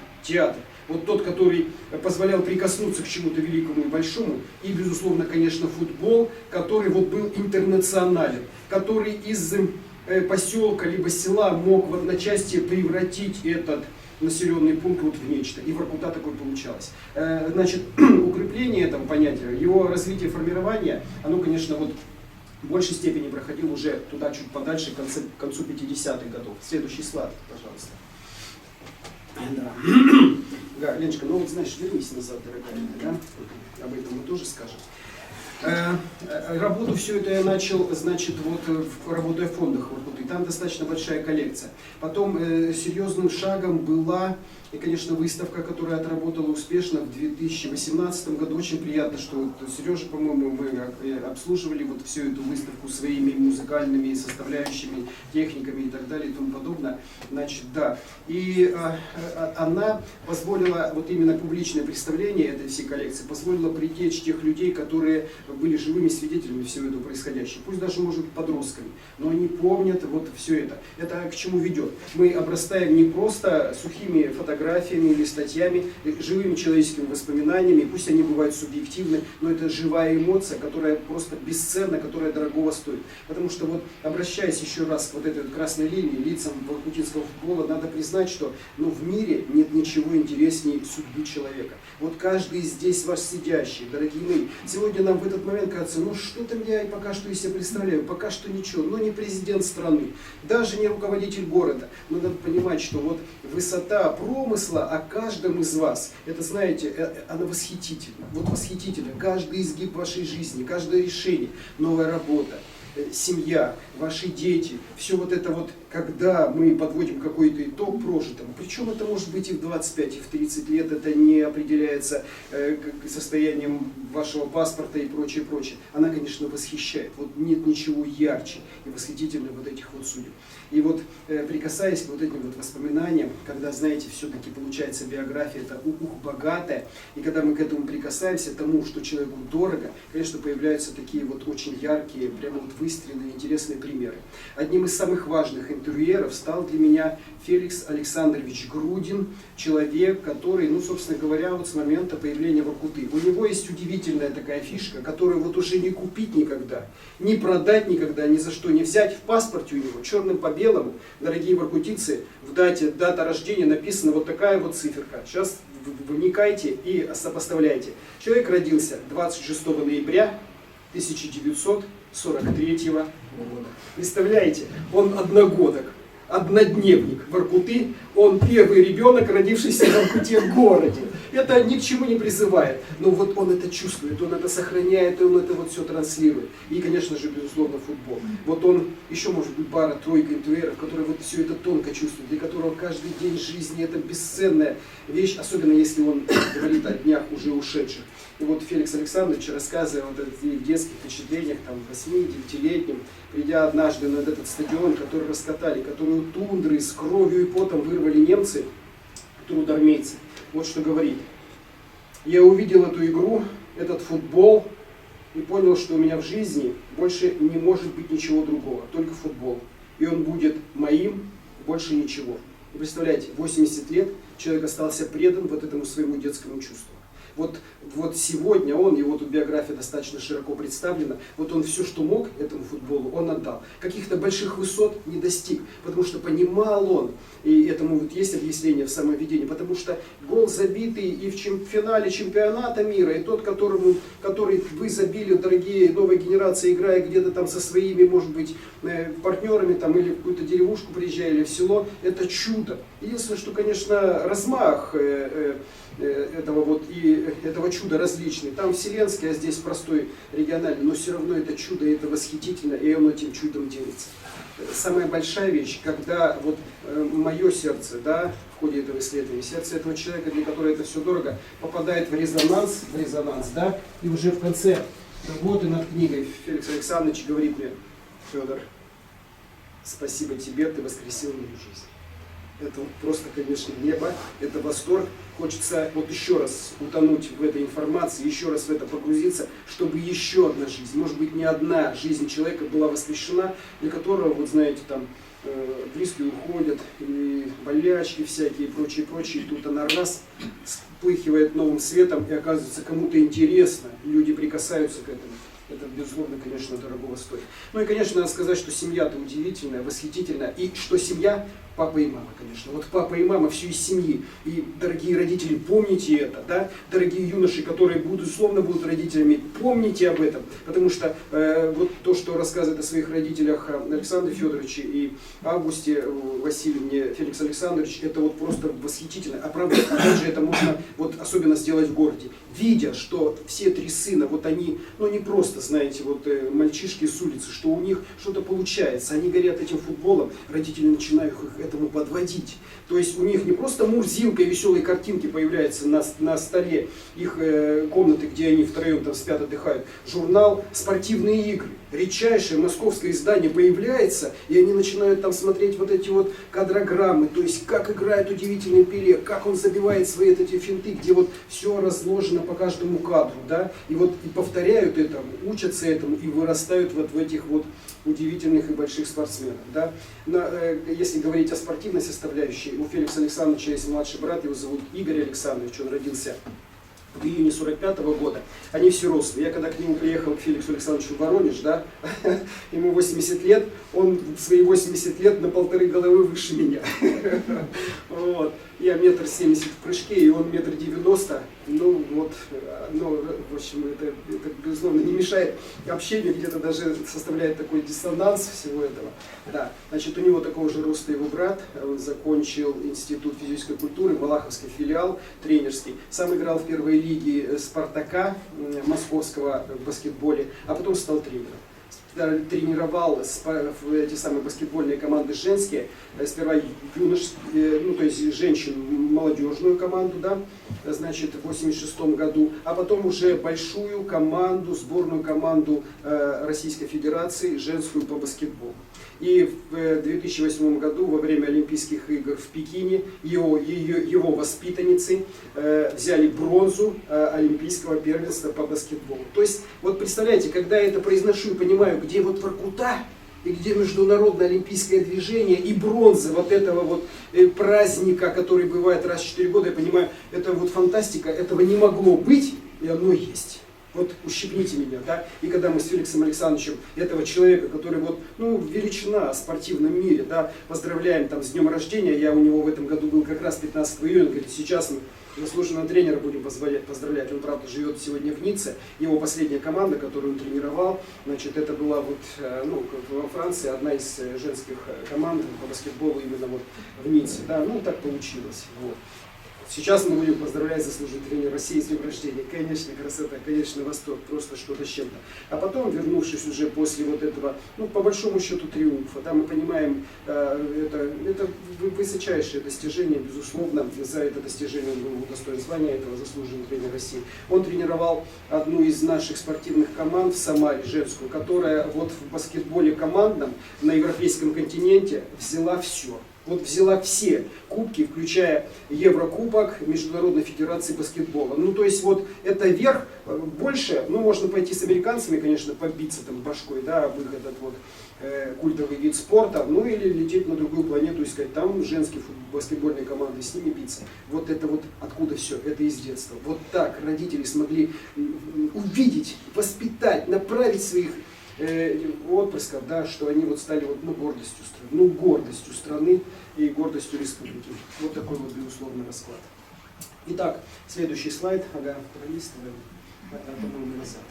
Вот тот, который позволял прикоснуться к чему-то великому и большому, и, безусловно, конечно, футбол, который вот был интернационален, который из поселка либо села мог в одночасье превратить этот населенный пункт вот в нечто. И Воркута такой получалось. Значит, укрепление этого понятия, его развитие, формирование, оно, конечно, вот в большей степени проходило уже туда чуть подальше, к концу 50-х годов. Следующий слайд, пожалуйста. Да, Леночка, ну вот знаешь, вернись назад, дорогая, да? Об этом мы тоже скажем. Работу всю это я начал, значит, вот работая в фондах Воркуты. Там достаточно большая коллекция. Потом серьезным шагом была, и, конечно, выставка, которая отработала успешно в 2018 году. Очень приятно, что вот Сережа, по-моему, мы обслуживали вот всю эту выставку своими музыкальными составляющими, техниками и так далее и тому подобное. Значит, да. И она позволила, вот именно публичное представление этой всей коллекции, позволило притечь тех людей, которые были живыми свидетелями всего этого происходящего. Пусть даже, может быть, подростками, но они помнят вот все это. Это к чему ведет? Мы обрастаем не просто сухими фотографиями или статьями, живыми человеческими воспоминаниями, пусть они бывают субъективны, но это живая эмоция, которая просто бесценна, которая дорогого стоит. Потому что вот, обращаясь еще раз к вот этой вот красной линии, лицам воркутинского футбола, надо признать, что в мире нет ничего интереснее судьбы человека. Вот каждый здесь ваш сидящий, дорогие мои, сегодня нам в этот этот момент кажется, ну что там я пока что из себя представляю, пока что ничего, ну не президент страны, даже не руководитель города. Но надо понимать, что вот высота промысла о каждом из вас, это, знаете, она восхитительна. Вот восхитительна. Каждый изгиб вашей жизни, каждое решение, новая работа, семья, ваши дети, все вот это вот, когда мы подводим какой-то итог прожитому, причем это может быть и в 25, и в 30 лет, это не определяется состоянием вашего паспорта и прочее, прочее. Она, конечно, восхищает. Вот нет ничего ярче и восхитительного вот этих вот судеб. И вот прикасаясь к вот этим вот воспоминаниям, когда, знаете, все-таки получается биография, это богатая, и когда мы к этому прикасаемся, тому, что человеку дорого, конечно, появляются такие вот очень яркие, прямо вот выстреленные, интересные примеры. Одним из самых важных интервьюеров стал для меня Феликс Александрович Грудин, человек, который, ну, собственно говоря, вот с момента появления Воркуты. У него есть удивительная такая фишка, которую вот уже не купить никогда, не продать никогда, ни за что не взять. В паспорте у него черным по белому, дорогие воркутицы, в дата рождения написана вот такая вот циферка. Сейчас вникайте и сопоставляйте. Человек родился 26 ноября 1943 года. Представляете, он одногодок, однодневник Воркуты, он первый ребенок, родившийся в Воркуте в городе. Это ни к чему не призывает, но вот он это чувствует, он это сохраняет, он это вот все транслирует. И, конечно же, безусловно, футбол. Вот он, еще может быть пара-тройка интервьюеров, которые вот все это тонко чувствуют, для которого каждый день жизни это бесценная вещь, особенно если он говорит о днях уже ушедших. И вот Феликс Александрович, рассказывая вот о детских впечатлениях, там, 8-9-летним, придя однажды на этот стадион, который раскатали, которую тундры с кровью и потом вырвали немцы, трудармейцы, вот что говорит. Я увидел эту игру, этот футбол, и понял, что у меня в жизни больше не может быть ничего другого, только футбол. И он будет моим, больше ничего. И представляете, 80 лет человек остался предан вот этому своему детскому чувству. Вот сегодня он, его тут биография достаточно широко представлена, вот он все, что мог этому футболу, он отдал. Каких-то больших высот не достиг, потому что понимал он, и этому вот есть объяснение в самоведении, потому что гол забитый и в финале чемпионата мира, и тот, который вы забили, дорогие новая генерация, играя где-то там со своими, может быть, партнерами, там, или в какую-то деревушку приезжали, или в село, это чудо. Единственное, что, конечно, размах этого чуда различный. Там вселенский, а здесь простой региональный, но все равно это чудо, это восхитительно, и оно этим чудом делится. Самая большая вещь, когда вот мое сердце, да, в ходе этого исследования, сердце этого человека, для которого это все дорого, попадает в резонанс, да, и уже в конце работы над книгой Феликс Александрович говорит мне: Федор, спасибо тебе, ты воскресил мою жизнь. Это вот просто, конечно, небо, это восторг. Хочется вот еще раз утонуть в этой информации, еще раз в это погрузиться, чтобы еще одна жизнь, может быть, не одна жизнь человека была воскрешена, для которого, вот знаете, там близкие уходят, и болячки всякие, и прочее, и тут она раз вспыхивает новым светом, и оказывается, кому-то интересно, люди прикасаются к этому. Это, безусловно, конечно, дорогого стоит. Ну и, конечно, надо сказать, что семья-то удивительная, восхитительная. И что семья? Папа и мама, конечно. Вот папа и мама, все из семьи. И, дорогие родители, помните это, да? Дорогие юноши, которые, безусловно, будут родителями, помните об этом. Потому что вот то, что рассказывает о своих родителях Александр Федорович и Августе Васильевне Феликс Александрович, это вот просто восхитительно. А правда, опять же, это можно вот особенно сделать в городе. Видя, что все три сына, вот они, ну не просто, знаете, вот мальчишки с улицы, что у них что-то получается, они горят этим футболом, родители начинают их этому подводить. То есть у них не просто мурзилка и веселые картинки появляются на столе их комнаты, где они втроем там спят, отдыхают. Журнал «Спортивные игры». Редчайшее московское издание появляется, и они начинают там смотреть вот эти вот кадрограммы, то есть как играет удивительный Пеле, как он забивает свои эти финты, где вот все разложено по каждому кадру, да, и вот и повторяют это, учатся этому и вырастают вот в этих вот удивительных и больших спортсменов, да. Если говорить о спортивной составляющей, у Феликса Александровича есть младший брат, его зовут Игорь Александрович, он родился в июне 45-го года, они все рослые. Я когда к нему приехал, к Феликсу Александровичу в Воронеж, да, ему 80 лет, он в свои 80 лет на 1,5 головы выше меня. Вот. Я 1,70 м в прыжке, и он 1,90 м. Ну, вот, ну, в общем, это, безусловно, не мешает общению, где-то даже составляет такой диссонанс всего этого. Да. Значит, у него такого же роста его брат, он закончил Институт физической культуры, Балаховский филиал, тренерский. Сам играл в первой лиге «Спартака» московского в баскетболе, а потом стал тренером. Тренировал эти самые баскетбольные команды женские, сперва ну, то есть женщин, молодежную команду, да, значит, в 1986 году, а потом уже большую команду, сборную команду Российской Федерации, женскую по баскетболу. И в 2008 году во время Олимпийских игр в Пекине его воспитанницы взяли бронзу Олимпийского первенства по баскетболу. То есть, вот представляете, когда я это произношу и понимаю, где вот Воркута, и где международное олимпийское движение и бронза вот этого вот праздника, который бывает раз в 4 года, я понимаю, это вот фантастика, этого не могло быть, и оно есть. Вот ущипните меня, да? И когда мы с Феликсом Александровичем этого человека, который вот, ну, величина в спортивном мире, да, поздравляем там с днем рождения, я у него в этом году был как раз 15 июня, он говорит, сейчас мы заслуженного тренера будем поздравлять, он, правда, живет сегодня в Ницце, его последняя команда, которую он тренировал, значит, это была вот, ну, во Франции одна из женских команд по баскетболу именно вот в Ницце, да, ну, так получилось, вот. Сейчас мы будем поздравлять заслуженного тренера России с днем рождения. Конечно, красота, конечно, восторг, просто что-то с чем-то. А потом, вернувшись уже после вот этого, ну, по большому счету, триумфа, да, мы понимаем, это высочайшее достижение, безусловно, за это достижение он был удостоен звания этого заслуженного тренера России. Он тренировал одну из наших спортивных команд в Самаре, женскую, которая вот в баскетболе командном на европейском континенте взяла все. Вот взяла все кубки, включая Еврокубок Международной Федерации баскетбола. Ну, то есть, вот это верх, больше, ну, можно пойти с американцами, конечно, побиться там башкой, да, об их этот вот культовый вид спорта, ну, или лететь на другую планету, искать там женские баскетбольные команды, с ними биться. Вот это вот откуда все, это из детства. Вот так родители смогли увидеть, воспитать, направить своих отпрысков, да, что они вот стали вот, ну, гордостью страны и гордостью республики. Вот такой вот, безусловно, расклад. Итак, следующий слайд. Ага, пролистываем. По-моему, назад.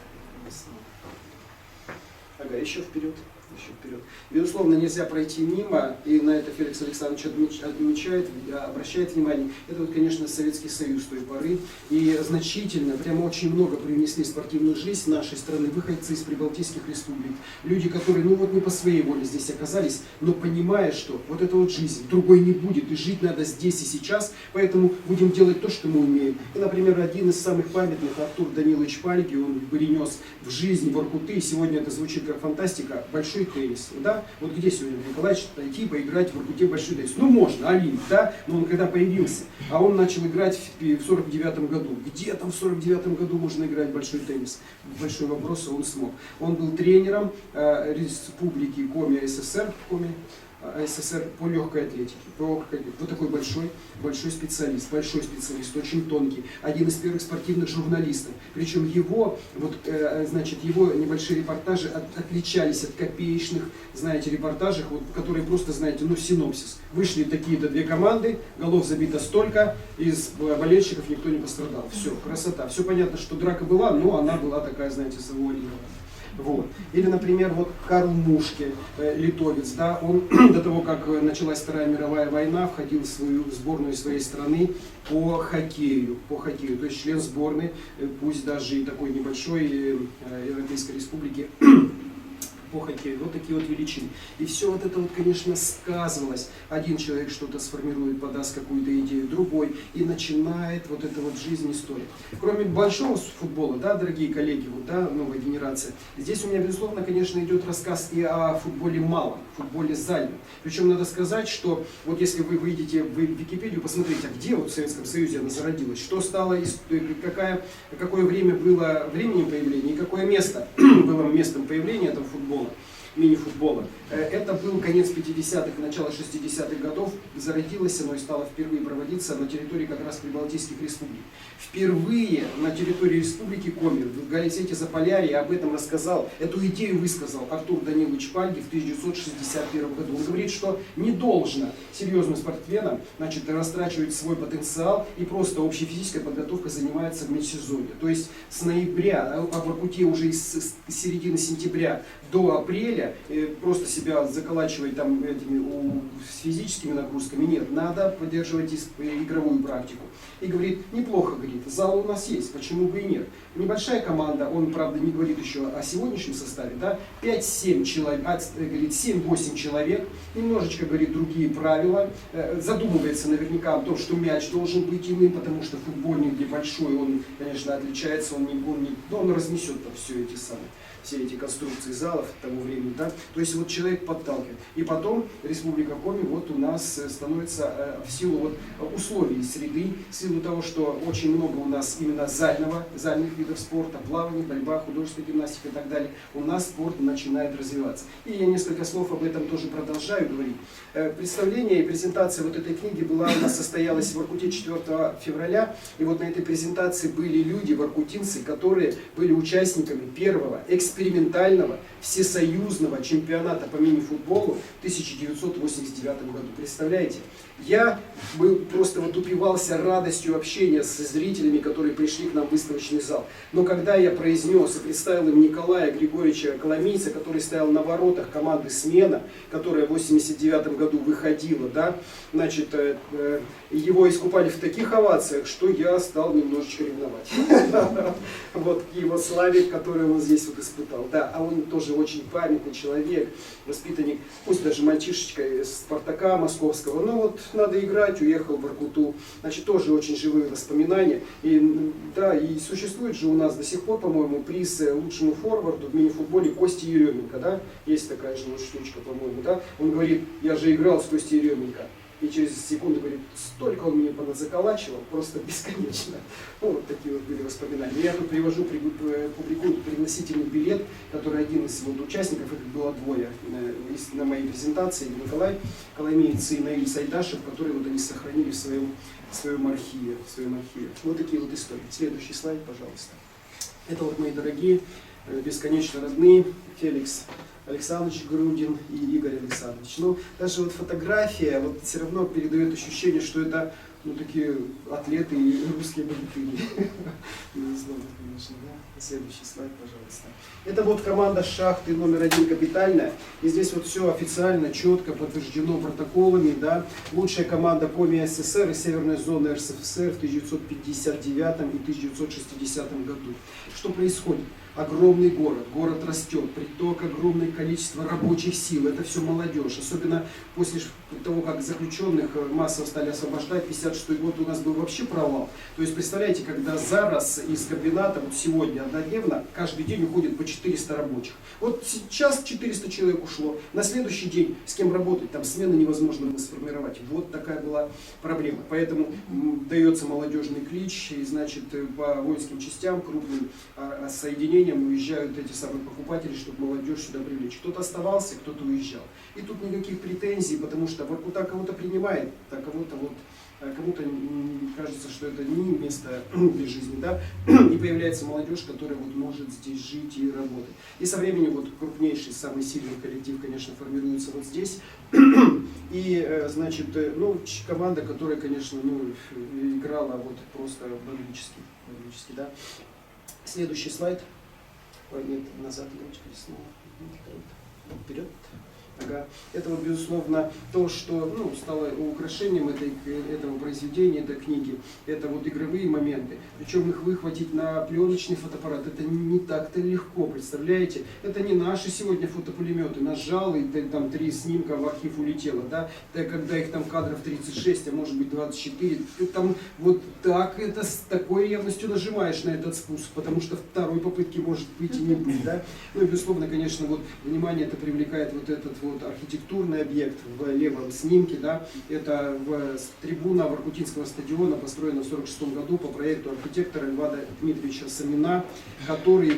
Ага, еще вперед. Еще вперед. Безусловно, нельзя пройти мимо, и на это Феликс Александрович отмечает, обращает внимание. Это вот, конечно, Советский Союз той поры. И значительно, прямо очень много привнесли в спортивную жизнь нашей страны выходцы из прибалтийских республик. Люди, которые, ну вот не по своей воле здесь оказались, но понимая, что вот эта вот жизнь, другой не будет, и жить надо здесь и сейчас, поэтому будем делать то, что мы умеем. И, например, один из самых памятных, Артур Данилович Пальги, он перенес в жизнь Воркуты, и сегодня это звучит как фантастика, большой теннис, да? Вот где сегодня Николаевич пойти поиграть в Воркуте большой теннис? Ну можно, Олимп, да? Но он когда появился, а он начал играть в 49-м году. Где там в 49-м году можно играть большой теннис? Большой вопрос, он смог. Он был тренером Республики Коми СССР, СССР по легкой атлетике. Вот такой большой специалист, очень тонкий. Один из первых спортивных журналистов. Причем его, вот, значит, его небольшие репортажи отличались от копеечных, знаете, репортажей, вот, которые просто, знаете, ну, синопсис. Вышли такие-то две команды, голов забито столько, из болельщиков никто не пострадал. Все, красота. Все понятно, что драка была, но она была такая, знаете, завуалирована. Вот. Или, например, вот Карл Мушке, литовец, да, он до того, как началась Вторая мировая война, входил в свою сборную своей страны по хоккею, то есть член сборной, пусть даже и такой небольшой Европейской республики, по хоккею. Вот такие вот величины. И все вот это вот, конечно, сказывалось. Один человек что-то сформирует, подаст какую-то идею, другой, и начинает вот эта вот жизнь, история. Кроме большого футбола, да, дорогие коллеги, вот, да, новая генерация, здесь у меня, безусловно, конечно, идет рассказ и о футболе малом, футболе зальном. Причем надо сказать, что вот если вы выйдете в Википедию, посмотрите, а где вот в Советском Союзе она зародилась, что стало, какое время было временем появления и какое место было местом появления этого футбола. мини-футбола. Это был конец 50-х, начало 60-х годов. Зародилось оно и стало впервые проводиться на территории как раз Прибалтийских республик. Впервые на территории республики Коми, в газете «Заполярье» об этом рассказал, эту идею высказал Артур Данилович Пальги в 1961 году. Он говорит, что не должно серьезным спортсменам, значит, растрачивать свой потенциал, и просто общей физической подготовкой занимается в межсезонье. То есть с ноября, а в Воркуте уже с середины сентября до апреля просто себя заколачивать там с физическими нагрузками нет, надо поддерживать игровую практику. И говорит, неплохо, говорит, зал у нас есть, почему бы и нет. Небольшая команда, он, правда, не говорит еще о сегодняшнем составе, да, 5-7 человек, говорит, 7-8 человек, немножечко, говорит, другие правила, задумывается наверняка о том, что мяч должен быть иным, потому что футбольник, где большой, он, конечно, отличается, он разнесет там все эти конструкции залов того времени, да, то есть вот человек подталкивает. И потом Республика Коми вот у нас становится в силу вот условий среды, в силу того, что очень много у нас именно зальных видов спорта, плавание, борьба, художественная гимнастика и так далее, у нас спорт начинает развиваться. И я несколько слов об этом тоже продолжаю говорить. Представление и презентация вот этой книги у нас состоялась в Воркуте 4 февраля, и вот на этой презентации были люди, воркутинцы, которые были участниками первого экспериментального всесоюзного чемпионата по мини-футболу в 1989 году. Представляете? Я просто вот упивался радостью общения со зрителями, которые пришли к нам в выставочный зал. Но когда я произнес и представил им Николая Григорьевича Коломийца, который стоял на воротах команды «Смена», которая в 1989 году выходила, да, значит, его искупали в таких овациях, что я стал немножечко ревновать. Вот его славе, который он здесь вот испытал. Да, а он тоже очень памятный человек, воспитанник, пусть даже мальчишечка из «Спартака» московского, но вот надо играть, уехал в Воркуту. Значит, тоже очень живые воспоминания. И, да, и существует же у нас до сих пор, по-моему, приз лучшему форварду в мини-футболе Кости Еременко, да? Есть такая же штучка, по-моему, да? Он говорит, я же играл с Костей Еременко. И через секунду говорит, столько он меня поназаколачивал, просто бесконечно. Ну, вот такие вот были воспоминания. Я тут привожу, публикую пригласительный билет, который один из вот участников, их было двое, на моей презентации, Николай Коломеец и Наиль Сайдашев, которые вот они сохранили в своем архиве. Вот такие вот истории. Следующий слайд, пожалуйста. Это вот мои дорогие, бесконечно родные, Феликс Александрович Грудин и Игорь Александрович. Но даже вот фотография вот все равно передает ощущение, что это такие атлеты и русские богатыри. Безусловно, конечно, да. Следующий слайд, пожалуйста. Это вот команда шахты номер 1 капитальная. И здесь вот все официально, четко подтверждено протоколами, да. Лучшая команда Коми СССР и Северной зоны РСФСР в 1959 и 1960 году. Что происходит? Огромный город растет, приток, огромное количество рабочих сил, это все молодежь. Особенно после того, как заключенных массово стали освобождать, 1956 год у нас был вообще провал. То есть, представляете, когда зараз из комбината, вот сегодня однодневно, каждый день уходит по 400 рабочих. Вот сейчас 400 человек ушло, на следующий день с кем работать, там смены невозможно было сформировать. Вот такая была проблема. Поэтому дается молодежный клич, и значит по воинским частям, крупным соединениям уезжают эти самые покупатели, чтобы молодежь сюда привлечь. Кто-то оставался, кто-то уезжал. И тут никаких претензий, потому что Воркута кого-то принимает, а кому-то кажется, что это не место для жизни, да, и появляется молодежь, которая вот может здесь жить и работать. И со временем вот крупнейший, самый сильный коллектив, конечно, формируется вот здесь. И, значит, команда, которая, конечно, играла вот просто бомбически, да. Следующий слайд. Ой, нет, назад, Леночка, снова. Вперед. Ага. Это вот, безусловно, то, что стало украшением этого произведения, этой книги. Это вот игровые моменты. Причем их выхватить на пленочный фотоаппарат, это не так-то легко, представляете? Это не наши сегодня фотопулеметы. Нажал, и там 3 снимка в архив улетело, да? Когда их там кадров 36, а может быть 24, ты там вот так, это с такой ревностью нажимаешь на этот спуск, потому что второй попытки может быть и не быть, да? Ну и, безусловно, конечно, вот внимание это привлекает вот этот вот архитектурный объект в левом снимке, да, это трибуна Воркутинского стадиона, построена в 1946 году по проекту архитектора Льва Дмитриевича Самина, который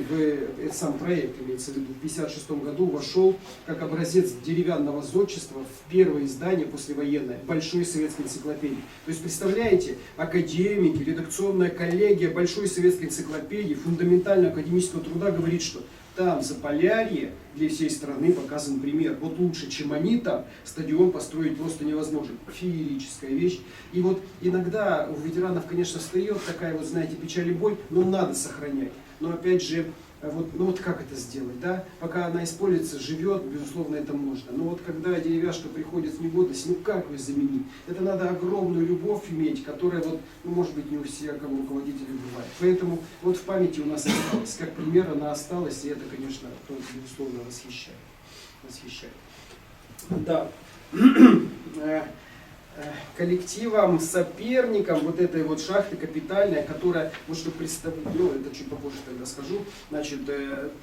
сам проект, имеется в виду, в 1956 году вошел как образец деревянного зодчества в первое издание послевоенное Большой советской энциклопедии. То есть, представляете, академики, редакционная коллегия Большой советской энциклопедии, фундаментального академического труда говорит, что там, в Заполярье, для всей страны показан пример. Вот лучше, чем они там, стадион построить просто невозможно. Феерическая вещь. И вот иногда у ветеранов, конечно, встает такая вот, знаете, печаль и боль, но надо сохранять. Но опять же, вот как это сделать, да? Пока она используется, живет, безусловно, это можно. Но вот когда деревяшка приходит в негодность, ну как ее заменить? Это надо огромную любовь иметь, которая вот, ну, может быть, не у всякого руководителя бывает. Поэтому вот в памяти у нас осталось, как пример она осталась, и это, конечно, безусловно, восхищает. Да. Коллективом, соперником вот этой вот шахты капитальной, которая, вот чтобы представить, ну это чуть попозже тогда скажу, значит,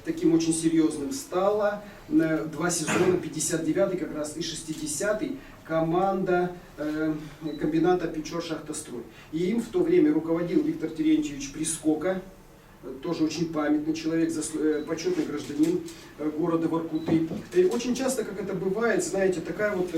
таким очень серьезным стала 2 сезона, 59-й как раз и 60-й, команда комбината Печор-Шахтострой. И им в то время руководил Виктор Терентьевич Прискока, тоже очень памятный человек, почетный гражданин города Воркуты. И очень часто, как это бывает, знаете, такая вот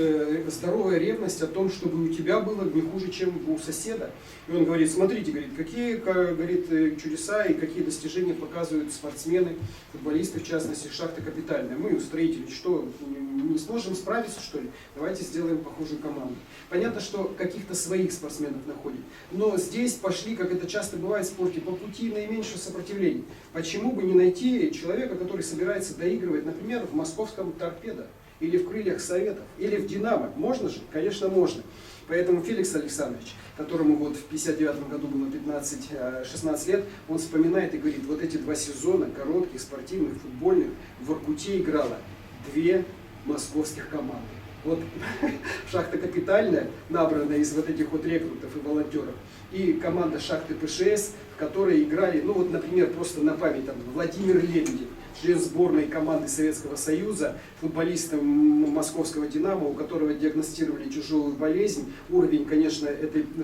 здоровая ревность о том, чтобы у тебя было не хуже, чем у соседа. И он говорит, смотрите, говорит, какие, говорит, чудеса и какие достижения показывают спортсмены, футболисты, в частности, шахта капитальная. Мы, строители, что, не сможем справиться, что ли? Давайте сделаем похожую команду. Понятно, что каких-то своих спортсменов находит. Но здесь пошли, как это часто бывает в спорте, по пути наименьшего сопротивления. Почему бы не найти человека, который собирается доигрывать, например, в московском «Торпедо», или в «Крыльях Советов», или в «Динамо»? Можно же? Конечно, можно. Поэтому Феликс Александрович, которому вот в 1959 году было 16 лет, он вспоминает и говорит, вот эти 2 сезона коротких, спортивных, футбольных, в Воркуте играло 2 московских команды. Вот шахта капитальная, набранная из вот этих вот рекрутов и волонтеров, и команда шахты ПШС, в которой играли, ну вот, например, просто на память, там, Владимир Лебедев, член сборной команды Советского Союза, футболист московского «Динамо», у которого диагностировали тяжелую болезнь. Уровень, конечно,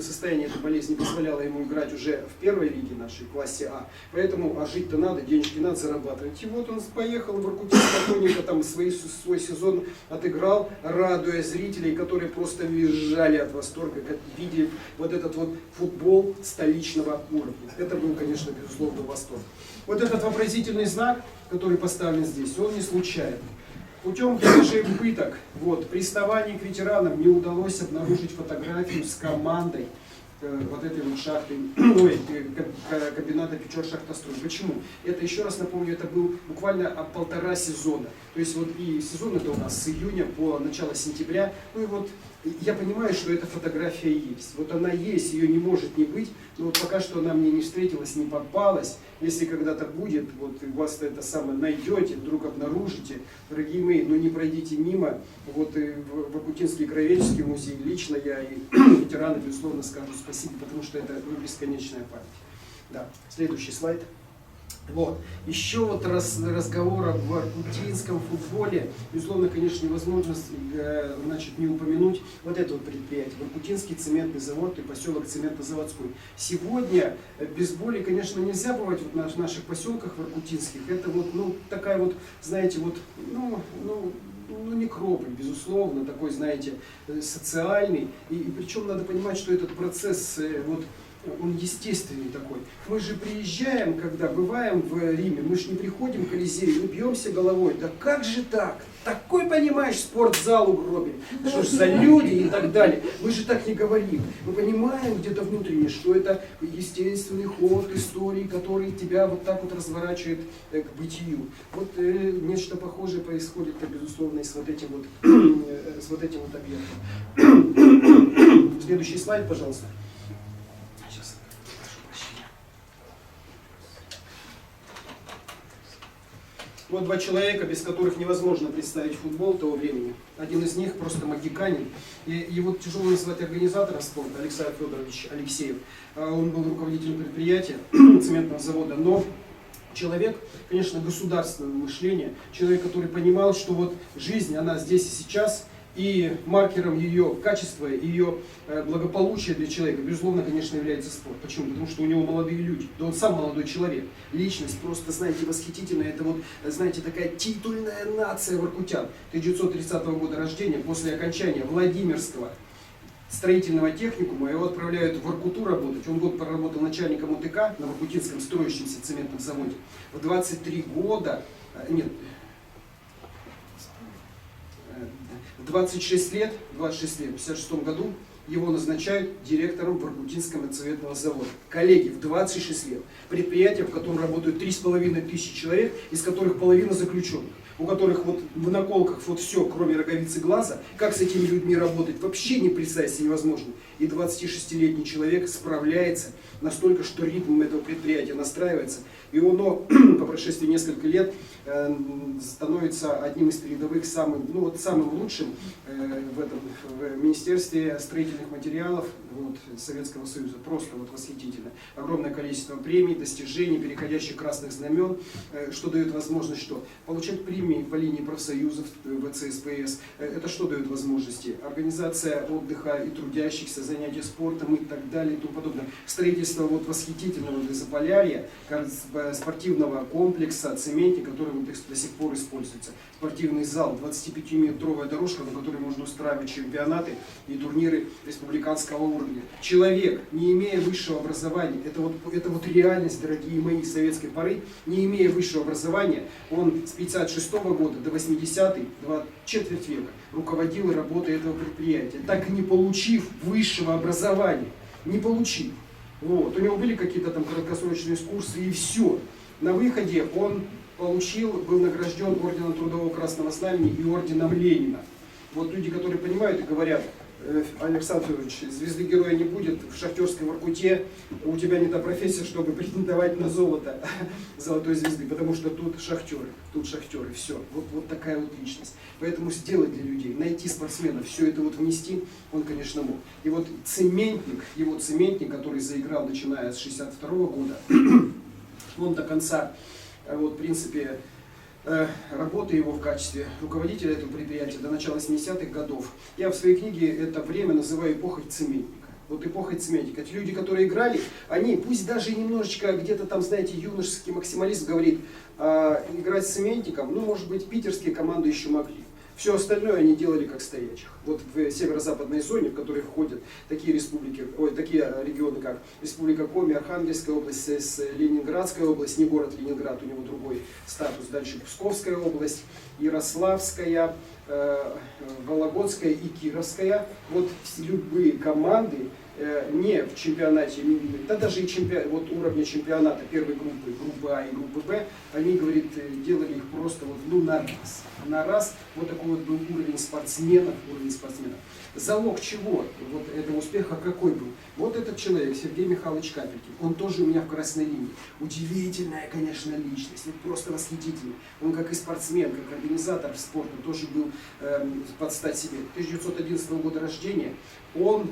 состояние этой болезни позволяло ему играть уже в первой лиге нашей, классе А. Поэтому, жить-то надо, денежки надо зарабатывать. И вот он поехал в Воркуте спокойненько, там свой сезон отыграл, радуя зрителей, которые просто визжали от восторга, как видели вот этот вот футбол столичного уровня. Это был, конечно, безусловно, восторг. Вот этот вопросительный знак, который поставлен здесь, он не случайный. Путем же пыток, вот, приставаний к ветеранам не удалось обнаружить фотографию с командой вот этой вот шахты, комбината Печор-Шахтострой. Почему? Это, еще раз напомню, это был буквально 1,5 сезона. То есть вот и сезон это у нас с июня по начало сентября. Ну и вот я понимаю, что эта фотография есть. Вот она есть, ее не может не быть. Но вот пока что она мне не встретилась, не попалась. Если когда-то будет, вот у вас это самое найдете, вдруг обнаружите, дорогие мои, но не пройдите мимо. Вот и в Воркутинский краеведческий музей лично я и ветераны, безусловно, скажу спасибо, потому что это бесконечная память. Да. Следующий слайд. Вот. Еще вот разговор об воркутинском футболе, безусловно, конечно, невозможно значит, не упомянуть вот это вот предприятие, Воркутинский цементный завод и поселок Цементозаводской. Сегодня без боли, конечно, нельзя бывать вот в наших поселках воркутинских. Это вот, ну, такая вот, знаете, вот, ну, некрополь, безусловно, такой, знаете, социальный. И причем надо понимать, что этот процесс, вот, он естественный такой. Мы же приезжаем, когда бываем в Риме, мы же не приходим к Колизею, мы бьемся головой. Да как же так? Такой, понимаешь, спортзал угробили. Что ж за люди и так далее. Мы же так не говорим. Мы понимаем где-то внутренне, что это естественный ход истории, который тебя вот так вот разворачивает к бытию. Вот нечто похожее происходит, безусловно, и с вот этим вот, объектом. Следующий слайд, пожалуйста. Вот 2 человека, без которых невозможно представить футбол того времени. Один из них просто магиканин. И его тяжело называть организатором спорта, Александр Федорович Алексеев. Он был руководителем предприятия цементного завода, но Человек, конечно, государственного мышления, человек, который понимал, что вот жизнь, она здесь и сейчас, и маркером ее качества, ее благополучия для человека, безусловно, конечно, является спорт. Почему? Потому что у него молодые люди, да он сам молодой человек. Личность просто, знаете, восхитительная. Это вот, знаете, такая титульная нация воркутян. 1930 года рождения, после окончания Владимирского строительного техникума, его отправляют в Воркуту работать. Он год проработал начальником УТК на Воркутинском строящемся цементном заводе. В 23 года, нет, в 26 лет, в 1956 году его назначают директором Воркутинского цементного завода. Коллеги, в 26 лет. Предприятие, в котором работают 3500 человек, из которых половина заключенных, у которых вот в наколках вот все, кроме роговицы глаза. Как с этими людьми работать, вообще не представить себе невозможно. И 26-летний человек справляется настолько, что ритм этого предприятия настраивается. И оно по прошествии нескольких лет становится одним из передовых, самым лучшим в Министерстве строительных материалов Советского Союза. Просто вот восхитительно. Огромное количество премий, достижений, переходящих красных знамен, что дает возможность что? Получать премии по линии профсоюзов ВЦСПС. Это что дает возможности? Организация отдыха и трудящихся, занятия спортом и так далее и тому подобное. Строительство вот восхитительного Заполярья, спортивного комплекса, цементника, который вот до сих пор используется. Спортивный зал, 25-метровая дорожка, на которой можно устраивать чемпионаты и турниры республиканского уровня. Человек, не имея высшего образования, это вот реальность, дорогие мои, советской поры, не имея высшего образования, он с 1956 года до 80-х, четверть века, руководил работой этого предприятия, так и не получив высшего образования. Не получив. Вот. У него были какие-то там краткосрочные курсы и все. На выходе он был награжден орденом Трудового Красного Знамени и орденом Ленина. Вот люди, которые понимают и говорят: Александр Федорович, звезды героя не будет в шахтерской Воркуте, у тебя не та профессия, чтобы претендовать на золото, золотой звезды, потому что тут шахтеры, все. Вот такая вот личность. Поэтому сделать для людей, найти спортсменов, все это вот внести, он, конечно, мог. И вот цементник, который заиграл, начиная с 1962 года, он до конца, вот, в принципе, работы его в качестве руководителя этого предприятия до начала 70-х годов. Я в своей книге это время называю эпохой цементника. Вот эпохой цементника. Эти люди, которые играли, они, пусть даже немножечко где-то там, знаете, юношеский максималист говорит, играть с цементником, ну, может быть, питерские команды еще могли. Все остальное они делали как стоячих. Вот в северо-западной зоне, в которой входят такие регионы, как Республика Коми, Архангельская область, Ленинградская область, не город Ленинград, у него другой статус, дальше Псковская область, Ярославская, Вологодская и Кировская. Вот любые команды не в чемпионате, да даже и вот уровня чемпионата первой группы А и группы Б, они, говорит, делали их просто вот, на раз. Вот такой вот был уровень спортсменов. Залог чего? Вот этого успеха какой был? Вот этот человек, Сергей Михайлович Капелькин, он тоже у меня в красной линии. Удивительная, конечно, личность, вот просто восхитительный. Он как и спортсмен, как организатор спорта тоже был под стать себе. 1911 года рождения. Он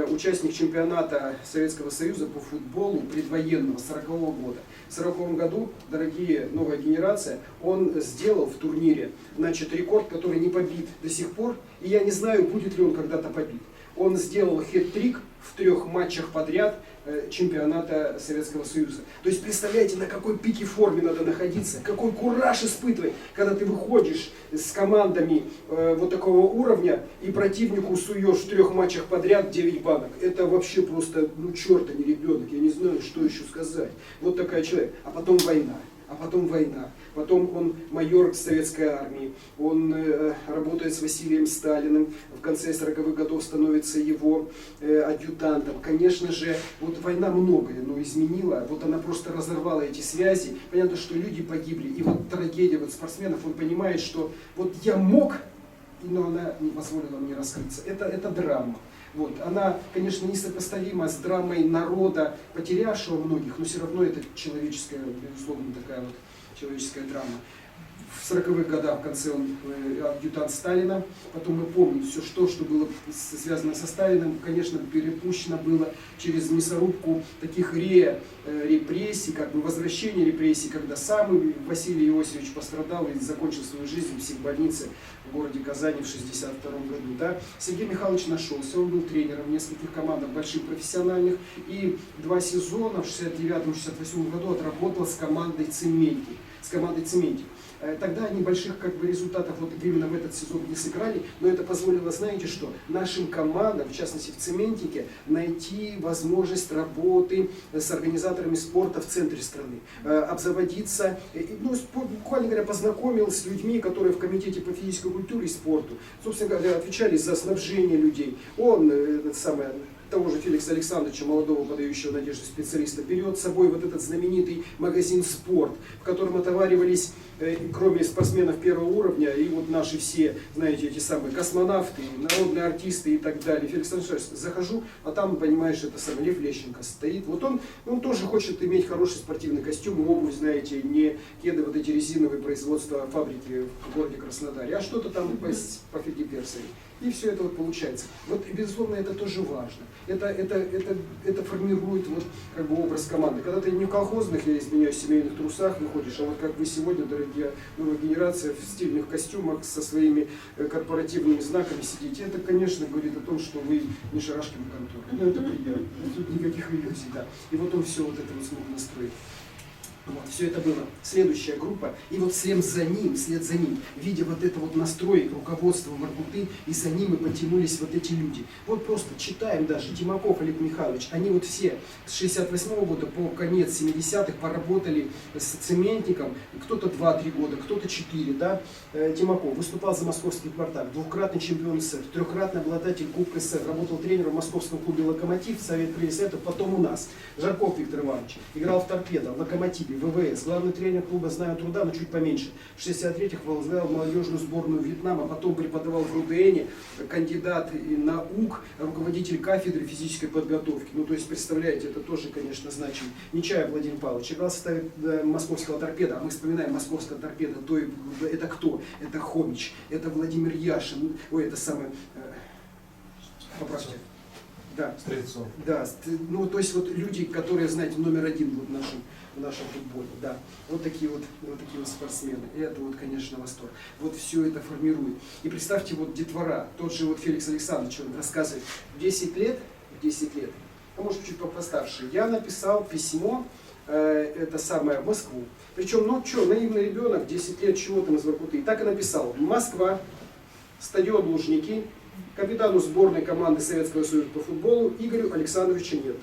участник чемпионата Советского Союза по футболу предвоенного 40-го года. В 1940 году, дорогие, новая генерация, он сделал в турнире, значит, рекорд, который не побит до сих пор. И я не знаю, будет ли он когда-то побит. Он сделал хет-трик в 3 матчах подряд чемпионата Советского Союза. То есть представляете, на какой пике форме надо находиться, какой кураж испытывать, когда ты выходишь с командами вот такого уровня и противнику суешь в 3 матчах подряд 9 банок. Это вообще просто, ну, черт, а не ребенок, я не знаю, что еще сказать. Вот такая человек. А потом война. Потом он майор советской армии, он работает с Василием Сталиным, в конце 40-х годов становится его адъютантом. Конечно же, вот война многое, но изменила, вот она просто разорвала эти связи. Понятно, что люди погибли, и вот трагедия вот спортсменов, он понимает, что вот я мог, но она не позволила мне раскрыться. Это драма. Вот. Она, конечно, несопоставима с драмой народа, потерявшего многих, но все равно это человеческая, безусловно, такая вот человеческая драма. В 40-х годах в конце он адъютант Сталина. Потом мы помним все, что было связано со Сталиным. Конечно, перепущено было через мясорубку таких репрессий, как бы возвращение репрессий, когда сам Василий Иосифович пострадал и закончил свою жизнь в психбольнице в городе Казани в 1962 году. Да. Сергей Михайлович нашелся, он был тренером в нескольких командах больших профессиональных. И 2 сезона в 1969-1968 году отработал с командой «Цементик». Тогда они больших результатов вот именно в этот сезон не сыграли, но это позволило, знаете что, нашим командам, в частности в «Цементике», найти возможность работы с организаторами спорта в центре страны, обзаводиться, буквально говоря, познакомил с людьми, которые в комитете по физической культуре и спорту, собственно говоря, отвечали за снабжение людей. Он, того же Феликса Александровича, молодого подающего надежды специалиста, берет с собой вот этот знаменитый магазин «Спорт», в котором отоваривались, кроме спортсменов первого уровня, и вот наши все, знаете, эти самые космонавты, народные артисты и так далее. Феликс Александрович, захожу, а там, понимаешь, это самый Лев Лещенко стоит. Вот он тоже хочет иметь хороший спортивный костюм и обувь, знаете, не кеды вот эти резиновые производства фабрики в городе Краснодаре, а что-то там по фиге персами. И все это вот получается. Вот, безусловно, это тоже важно. Это формирует вот, образ команды. Когда ты не в колхозных, я извиняюсь, семейных трусах выходишь, а вот как вы сегодня, дорогие, новая генерация, в стильных костюмах со своими корпоративными знаками сидите, это, конечно, говорит о том, что вы не шарашки на конторе. Ну, это приятно. Тут никаких иллюзий, да. И вот он все вот это вот смог настроить. Вот, все это было. Следующая группа, и вот вслед за ним, видя вот это вот настрой руководства Воркуты, и за ним и потянулись вот эти люди. Вот просто читаем даже, Тимаков Олег Михайлович, они вот все с 68 года по конец 70-х поработали с «Цементником», кто-то 2-3 года, кто-то 4, да. Тимаков выступал за московский «Спартак», 2-кратный чемпион СССР, 3-кратный обладатель Кубка СССР, работал тренером в московском клубе «Локомотив», Совет Пресс, потом у нас. Жарков Виктор Иванович играл в «Торпедо», в «Локомотиве», ВВС, главный тренер клуба «Знамя труда», но чуть поменьше. В 63-х возглавлял молодежную сборную Вьетнама, потом преподавал в РУДН, кандидат наук, руководитель кафедры физической подготовки. Ну, то есть, представляете, это тоже, конечно, значимо. Нечаев Владимир Павлович играл в составе московского «Торпеда», а мы вспоминаем московское «Торпедо», то это кто? Это Хомич, это Владимир Яшин, это самое, поправьте. Да. Стрельцов. Да, ну то есть вот люди, которые, знаете, номер 1 вот в нашем футболе, да. Вот такие вот спортсмены. И это вот, конечно, восторг. Вот все это формирует. И представьте, вот детвора, тот же вот Феликс Александрович, он рассказывает, в 10 лет, а может чуть постарше, я написал письмо, это самое, в Москву. Причем, наивный ребенок, 10 лет, чего там из Воркуты. И так и написал. Москва, стадион Лужники, капитану сборной команды Советского Союза по футболу Игорю Александровичу Нетто.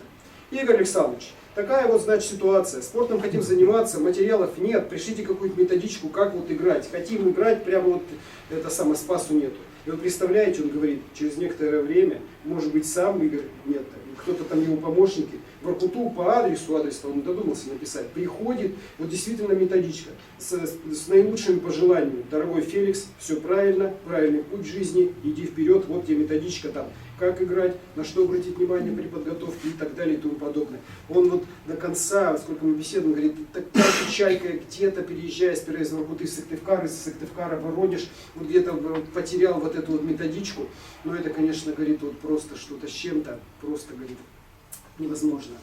Игорь Александрович, такая вот, значит, ситуация. Спортом хотим заниматься, материалов нет, пришлите какую-то методичку, как вот играть. Хотим играть, прямо вот это самое, спасу нету. И вот представляете, он говорит, через некоторое время, может быть, сам Игорь Нетто, кто-то там его помощники, в Воркуту по адресу он додумался написать, приходит, вот действительно методичка, с наилучшими пожеланиями. Дорогой Феликс, все правильно, правильный путь жизни, иди вперед, вот тебе методичка там, как играть, на что обратить внимание при подготовке и так далее и тому подобное. Он вот до конца, сколько мы беседуем, говорит, такая чайка где-то, переезжая сперва из Воркуты в Сыктывкар, из Сыктывкара в Воронеж, вот где-то потерял вот эту вот методичку, но это, конечно, говорит, вот просто что-то с чем-то, просто, говорит, невозможно.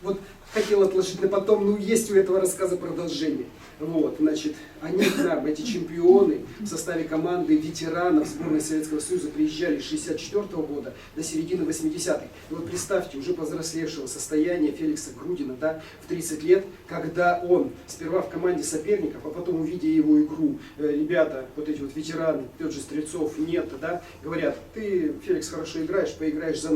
Вот хотел отложить на потом, но есть у этого рассказа продолжение. Вот, значит, они к нам, эти чемпионы в составе команды ветеранов сборной Советского Союза приезжали с 1964 года до середины 80-х. И вот представьте, уже повзрослевшего состояния Феликса Грудина, да, в 30 лет, когда он сперва в команде соперников, а потом, увидя его игру, ребята, вот эти вот ветераны, тот же Стрельцов, Нетто, да, говорят, ты, Феликс, хорошо играешь, поиграешь за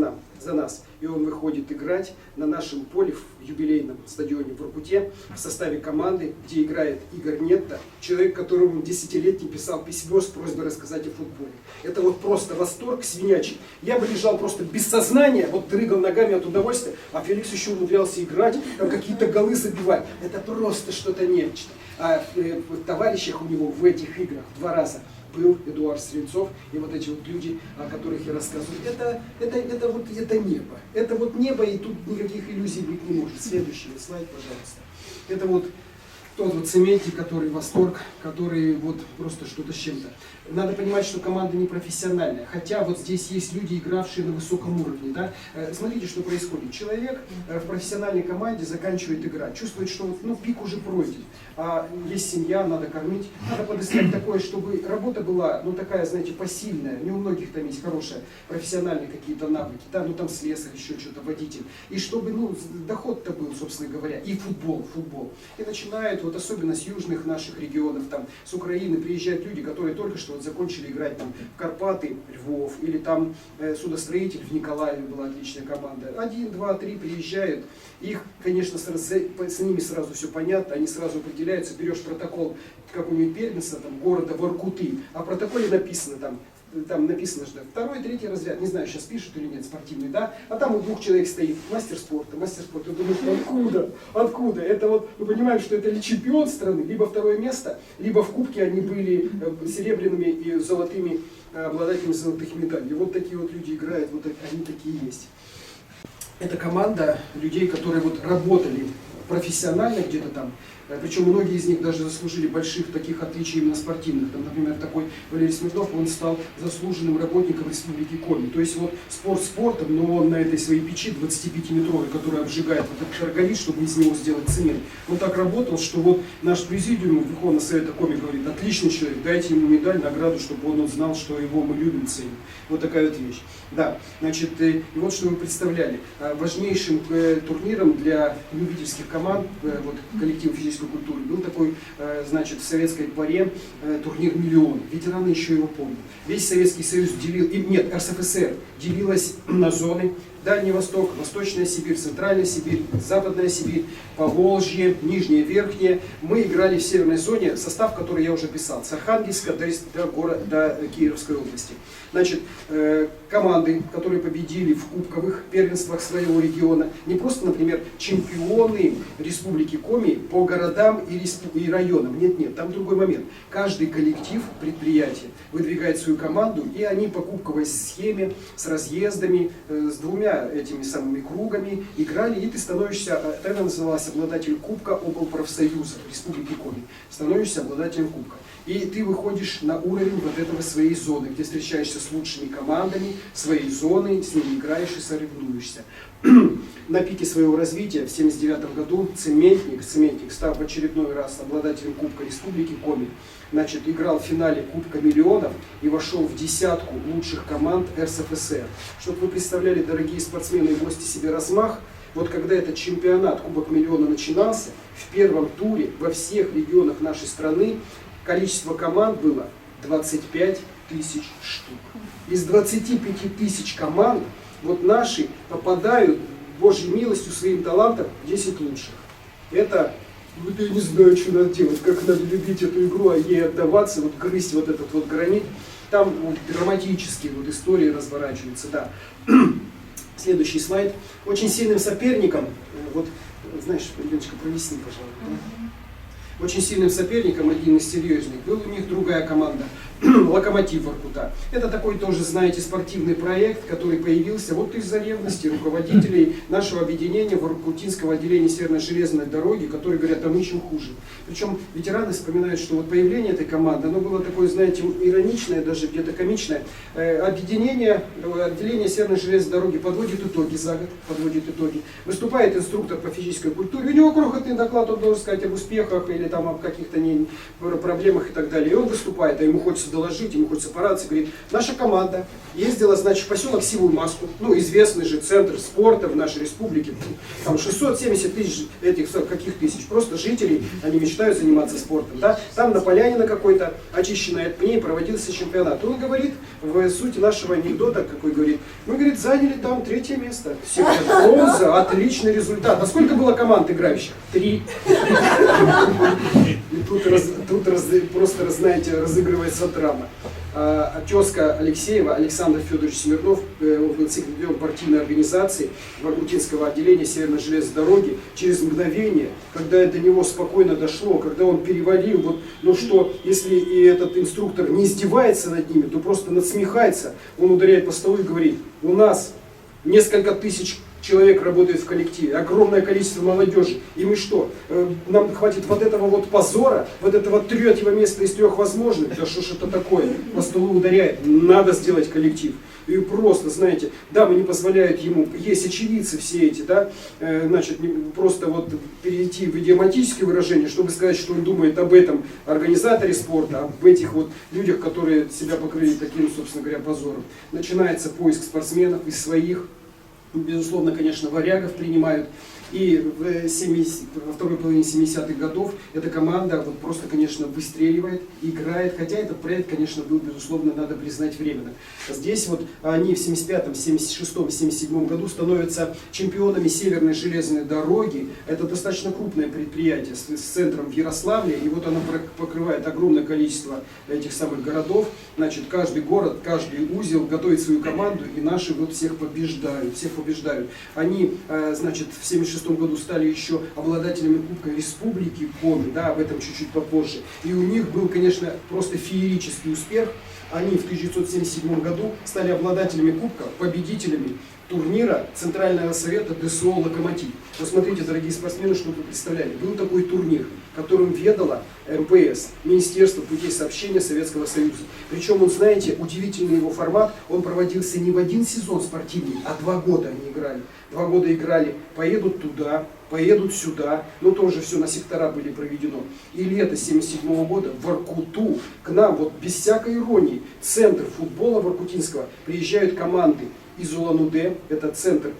нас. И он выходит играть на нашем поле в юбилейном стадионе в Воркуте в составе команды, где играет Игорь Нетто, человек, которому десятилетний писал письмо с просьбой рассказать о футболе. Это вот просто восторг свинячий. Я бы лежал просто без сознания, вот дрыгал ногами от удовольствия, а Феликс еще умудрялся играть, там какие-то голы забивать. Это просто что-то нечто. А в товарищах у него в этих играх в 2 раза был Эдуард Стрельцов и вот эти вот люди, о которых я рассказываю. Это небо. Это вот небо, и тут никаких иллюзий быть не может. Следующий слайд, пожалуйста. Это вот Тот вот цементик, который восторг, который вот просто что-то с чем-то. Надо понимать, что команда не профессиональная, хотя вот здесь есть люди, игравшие на высоком уровне. Да? Смотрите, что происходит. Человек в профессиональной команде заканчивает играть, чувствует, что ну, пик уже пройден, а есть семья, надо кормить, надо подыскать такое, чтобы работа была, ну такая, знаете, посильная, не у многих там есть хорошие профессиональные какие-то навыки, да, ну там слесарь, еще что-то, водитель, и чтобы, ну, доход-то был, собственно говоря, и футбол. И начинают, вот особенно с южных наших регионов, там, с Украины приезжают люди, которые только что вот закончили играть там в Карпаты, Львов, или там судостроитель в Николаеве была отличная команда. 1, 2, 3 приезжают, их, конечно, с ними сразу все понятно, они сразу определяются, берешь протокол какого-нибудь первенства, там, города Воркуты, а в протоколе написано там написано, что 2-й, 3-й разряд, не знаю, сейчас пишут или нет, спортивный, да, а там у 2 человек стоит, мастер спорта, я думаю, откуда? Это вот, мы понимаем, что это ли чемпион страны, либо 2-е место, либо в кубке они были серебряными и золотыми обладателями золотых медалей. Вот такие вот люди играют, вот они такие есть. Это команда людей, которые вот работали профессионально где-то там, причем многие из них даже заслужили больших таких отличий именно спортивных. Там, например, такой Валерий Смирнов, он стал заслуженным работником Республики Коми. То есть вот спорт спортом, но он на этой своей печи 25-метровой, которая обжигает вот этот шарголит, чтобы из него сделать цемент, он так работал, что вот наш президиум Верховного Совета Коми говорит: отличный человек, дайте ему медаль, награду, чтобы он знал, что его мы любим, ценим. Вот такая вот вещь. Да, значит, и вот что вы представляли. Важнейшим турниром для любительских команд, вот, коллектива физической культуры, был такой, значит, в советской поре турнир «Миллион». Ветераны еще его помнят. Весь Советский Союз делил, нет, РСФСР делилась на зоны. Дальний Восток, Восточная Сибирь, Центральная Сибирь, Западная Сибирь, Поволжье, Нижнее, Верхнее. Мы играли в северной зоне, состав, который я уже писал, с Архангельска до Киевской области. Значит, команды, которые победили в кубковых первенствах своего региона, не просто, например, чемпионы Республики Коми по городам и районам. Нет, там другой момент. Каждый коллектив предприятия выдвигает свою команду, и они по кубковой схеме, с разъездами, с 2 этими самыми кругами играли, и ты становишься, тогда называлось обладатель кубка облпрофсоюза Республики Коми, становишься обладателем кубка. И ты выходишь на уровень вот этого своей зоны, где встречаешься с лучшими командами своей зоны, с ними играешь и соревнуешься. На пике своего развития в 1979 году Цементник, став в очередной раз обладателем Кубка Республики Коми, значит, играл в финале Кубка Миллионов и вошел в 10 лучших команд РСФСР. Чтобы вы представляли, дорогие спортсмены и гости, себе размах, вот когда этот чемпионат Кубок Миллиона начинался, в первом туре во всех регионах нашей страны количество команд было 25 тысяч штук. Из 25 тысяч команд вот наши попадают Божьей милостью, своим талантом 10 лучших. Это, вот я не знаю, что надо делать, как надо любить эту игру, а ей отдаваться, вот грызть вот этот вот гранит. Там вот драматические вот истории разворачиваются, да. Следующий слайд. Очень сильным соперником, вот, знаешь, Леночка, проясни, пожалуйста. Очень сильным соперником, один из серьезных, был у них другая команда, Локомотив Воркута. Это такой тоже, знаете, спортивный проект, который появился вот из-за ревности руководителей нашего объединения, Воркутинского отделения Северной железной дороги, которые говорят: а мы еще хуже. Причем ветераны вспоминают, что вот появление этой команды, оно было такое, знаете, ироничное, даже где-то комичное. Отделение Северной железной дороги подводит итоги за год, выступает инструктор по физической культуре, у него крохотный доклад, он должен сказать об успехах или там об каких-то проблемах и так далее. И он выступает, а ему хочется доложить, ему хочется порадоваться, говорит: наша команда ездила, значит, в поселок Сивую Маску, ну, известный же центр спорта в нашей республике, там 670 тысяч этих, каких тысяч, просто жителей, они мечтают заниматься спортом, да, там на поляне на какой-то, очищенной от пней, проводился чемпионат. Он говорит, в сути нашего анекдота, какой говорит: мы, говорит, заняли там 3-е место, все говорят: бронза, отличный результат. А сколько было команд играющих? 3. И тут просто, знаете, разыгрывается драма. Тезка Алексеева, Александр Федорович Смирнов, он был секретарем партийной организации Воркутинского отделения Северной железной дороги. Через мгновение, когда до него спокойно дошло, когда он перевалил, вот, ну что, если и этот инструктор не издевается над ними, то просто надсмехается, он ударяет по столу и говорит: у нас несколько тысяч человек работает в коллективе, огромное количество молодежи. И мы что, нам хватит вот этого вот позора, вот этого третьего места из 3 возможных? Да что ж это такое? По столу ударяет. Надо сделать коллектив. И просто, знаете, дамы не позволяют ему, есть очевидцы все эти, да, значит, просто вот перейти в идиоматическое выражение, чтобы сказать, что он думает об этом организаторе спорта, об этих вот людях, которые себя покрыли таким, собственно говоря, позором. Начинается поиск спортсменов из своих, безусловно, конечно, варягов принимают. И во второй половине 70-х годов эта команда вот просто, конечно, выстреливает, играет. Хотя этот проект, конечно, был, безусловно, надо признать временно. Здесь вот они в 75-м, 76-м, 77-м году становятся чемпионами Северной железной дороги. Это достаточно крупное предприятие с центром в Ярославле. И вот оно покрывает огромное количество этих самых городов. Значит, каждый город, каждый узел готовит свою команду, и наши вот всех побеждают. Всех побеждают. Они, значит, в 76 году стали еще обладателями Кубка Республики Коми, да, об этом чуть-чуть попозже. И у них был, конечно, просто феерический успех. Они в 1977 году стали обладателями Кубка, победителями турнира Центрального совета ДСО «Локомотив». Вот смотрите, дорогие спортсмены, что вы представляли. Был такой турнир, которым ведало МПС, Министерство путей сообщения Советского Союза. Причем, вот знаете, удивительный его формат, он проводился не в один сезон спортивный, а 2 года они играли. 2 года играли, поедут туда, поедут сюда, но тоже все на сектора были проведено. И лето 1977 года в Воркуту к нам, вот без всякой иронии, центр футбола воркутинского, приезжают команды из Улан-Удэ, это центр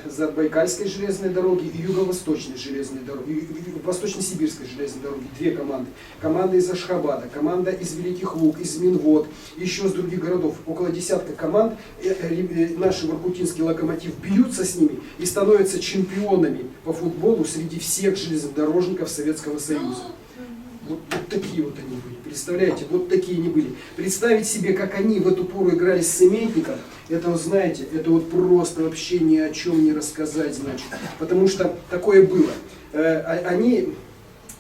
Забайкальской железной дороги и Юго-Восточной железной дороги, Восточно-Сибирской железной дороги, 2 команды. Команда из Ашхабада, команда из Великих Луг, из Минвод, еще с других городов. Около 10 команд, наши воркутинский «Локомотив» бьются с ними и становятся чемпионами по футболу среди всех железнодорожников Советского Союза. Вот такие вот они были. Представляете, вот такие они были. Представить себе, как они в эту пору играли с цементником, это, вы знаете, это вот просто вообще ни о чем не рассказать, значит. Потому что такое было.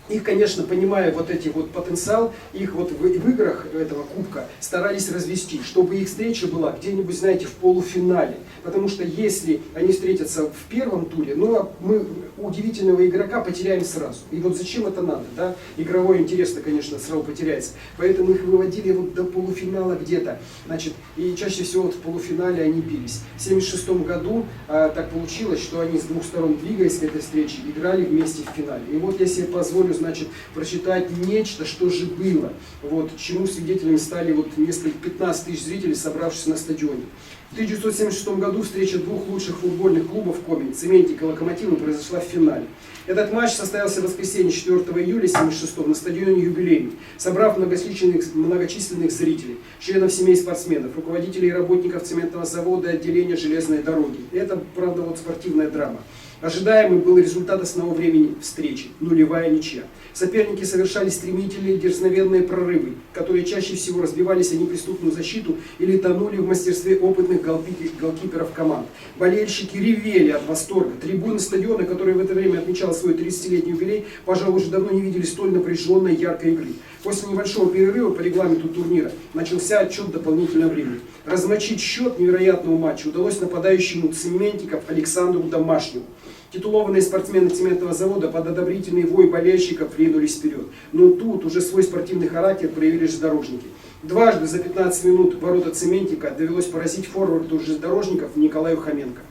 Их, конечно, понимая вот эти вот потенциал, их вот в играх этого кубка старались развести, чтобы их встреча была где-нибудь, знаете, в полуфинале. Потому что если они встретятся в первом туре, ну, мы удивительного игрока потеряем сразу. И вот зачем это надо, да? Игровой интерес, конечно, сразу потеряется. Поэтому их выводили вот до полуфинала где-то. Значит, и чаще всего вот в полуфинале они бились. В 1976 году так получилось, что они с 2 сторон, двигаясь к этой встрече, играли вместе в финале. И вот я себе позволю, значит, прочитать нечто, что же было. Вот, чему свидетелями стали вот несколько 15 тысяч зрителей, собравшихся на стадионе. В 1976 году встреча 2 лучших футбольных клубов Коми, Цементика и Локомотива, произошла в финале. Этот матч состоялся в воскресенье 4 июля 1976 на стадионе «Юбилейный», собрав многочисленных зрителей, членов семей спортсменов, руководителей и работников цементного завода и отделения железной дороги. Это, правда, вот спортивная драма. Ожидаемым был результат основного времени встречи – 0-я ничья. Соперники совершали стремительные дерзновенные прорывы, которые чаще всего разбивались о неприступную защиту или тонули в мастерстве опытных голкиперов команд. Болельщики ревели от восторга. Трибуны стадиона, который в это время отмечал свой 30-летний юбилей, пожалуй, уже давно не видели столь напряженной яркой игры. После небольшого перерыва по регламенту турнира начался отчет дополнительного времени. Размочить счет невероятного матча удалось нападающему Цементиков Александру Домашнему. Титулованные спортсмены цементного завода под одобрительный вой болельщиков ринулись вперед. Но тут уже свой спортивный характер проявили железнодорожники. Дважды за 15 минут ворота Цементика довелось поразить форварду железнодорожников Николаю Хоменко.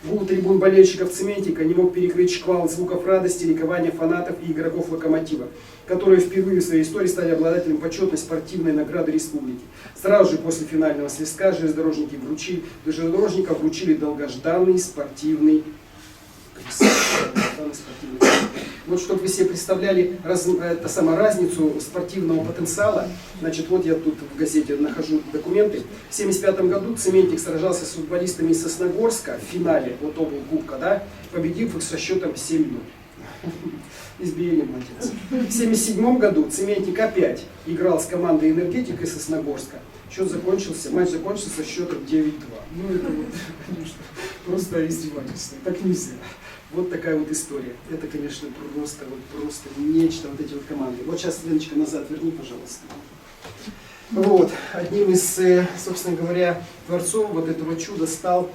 Гул трибун болельщиков Цементика не мог перекрыть шквал звуков радости, ликования фанатов и игроков Локомотива, которые впервые в своей истории стали обладателем почетной спортивной награды республики. Сразу же после финального свистка железнодорожникам вручили долгожданный спортивный приз. Вот чтобы вы себе представляли разницу спортивного потенциала, значит, вот я тут в газете нахожу документы. В 1975 году Цементик сражался с футболистами из Сосногорска в финале вот Кубка, да, победив их со счетом 7-0. Избиение молодец. В 1977 году Цементик опять играл с командой «Энергетик» из Сосногорска. Матч закончился со счетом 9-2. Ну это вот, конечно, просто издевательство. Так нельзя. Вот такая вот история. Это, конечно, просто нечто, вот эти вот команды. Вот сейчас, Леночка, назад верни, пожалуйста. Вот, одним из, собственно говоря, творцов вот этого чуда стал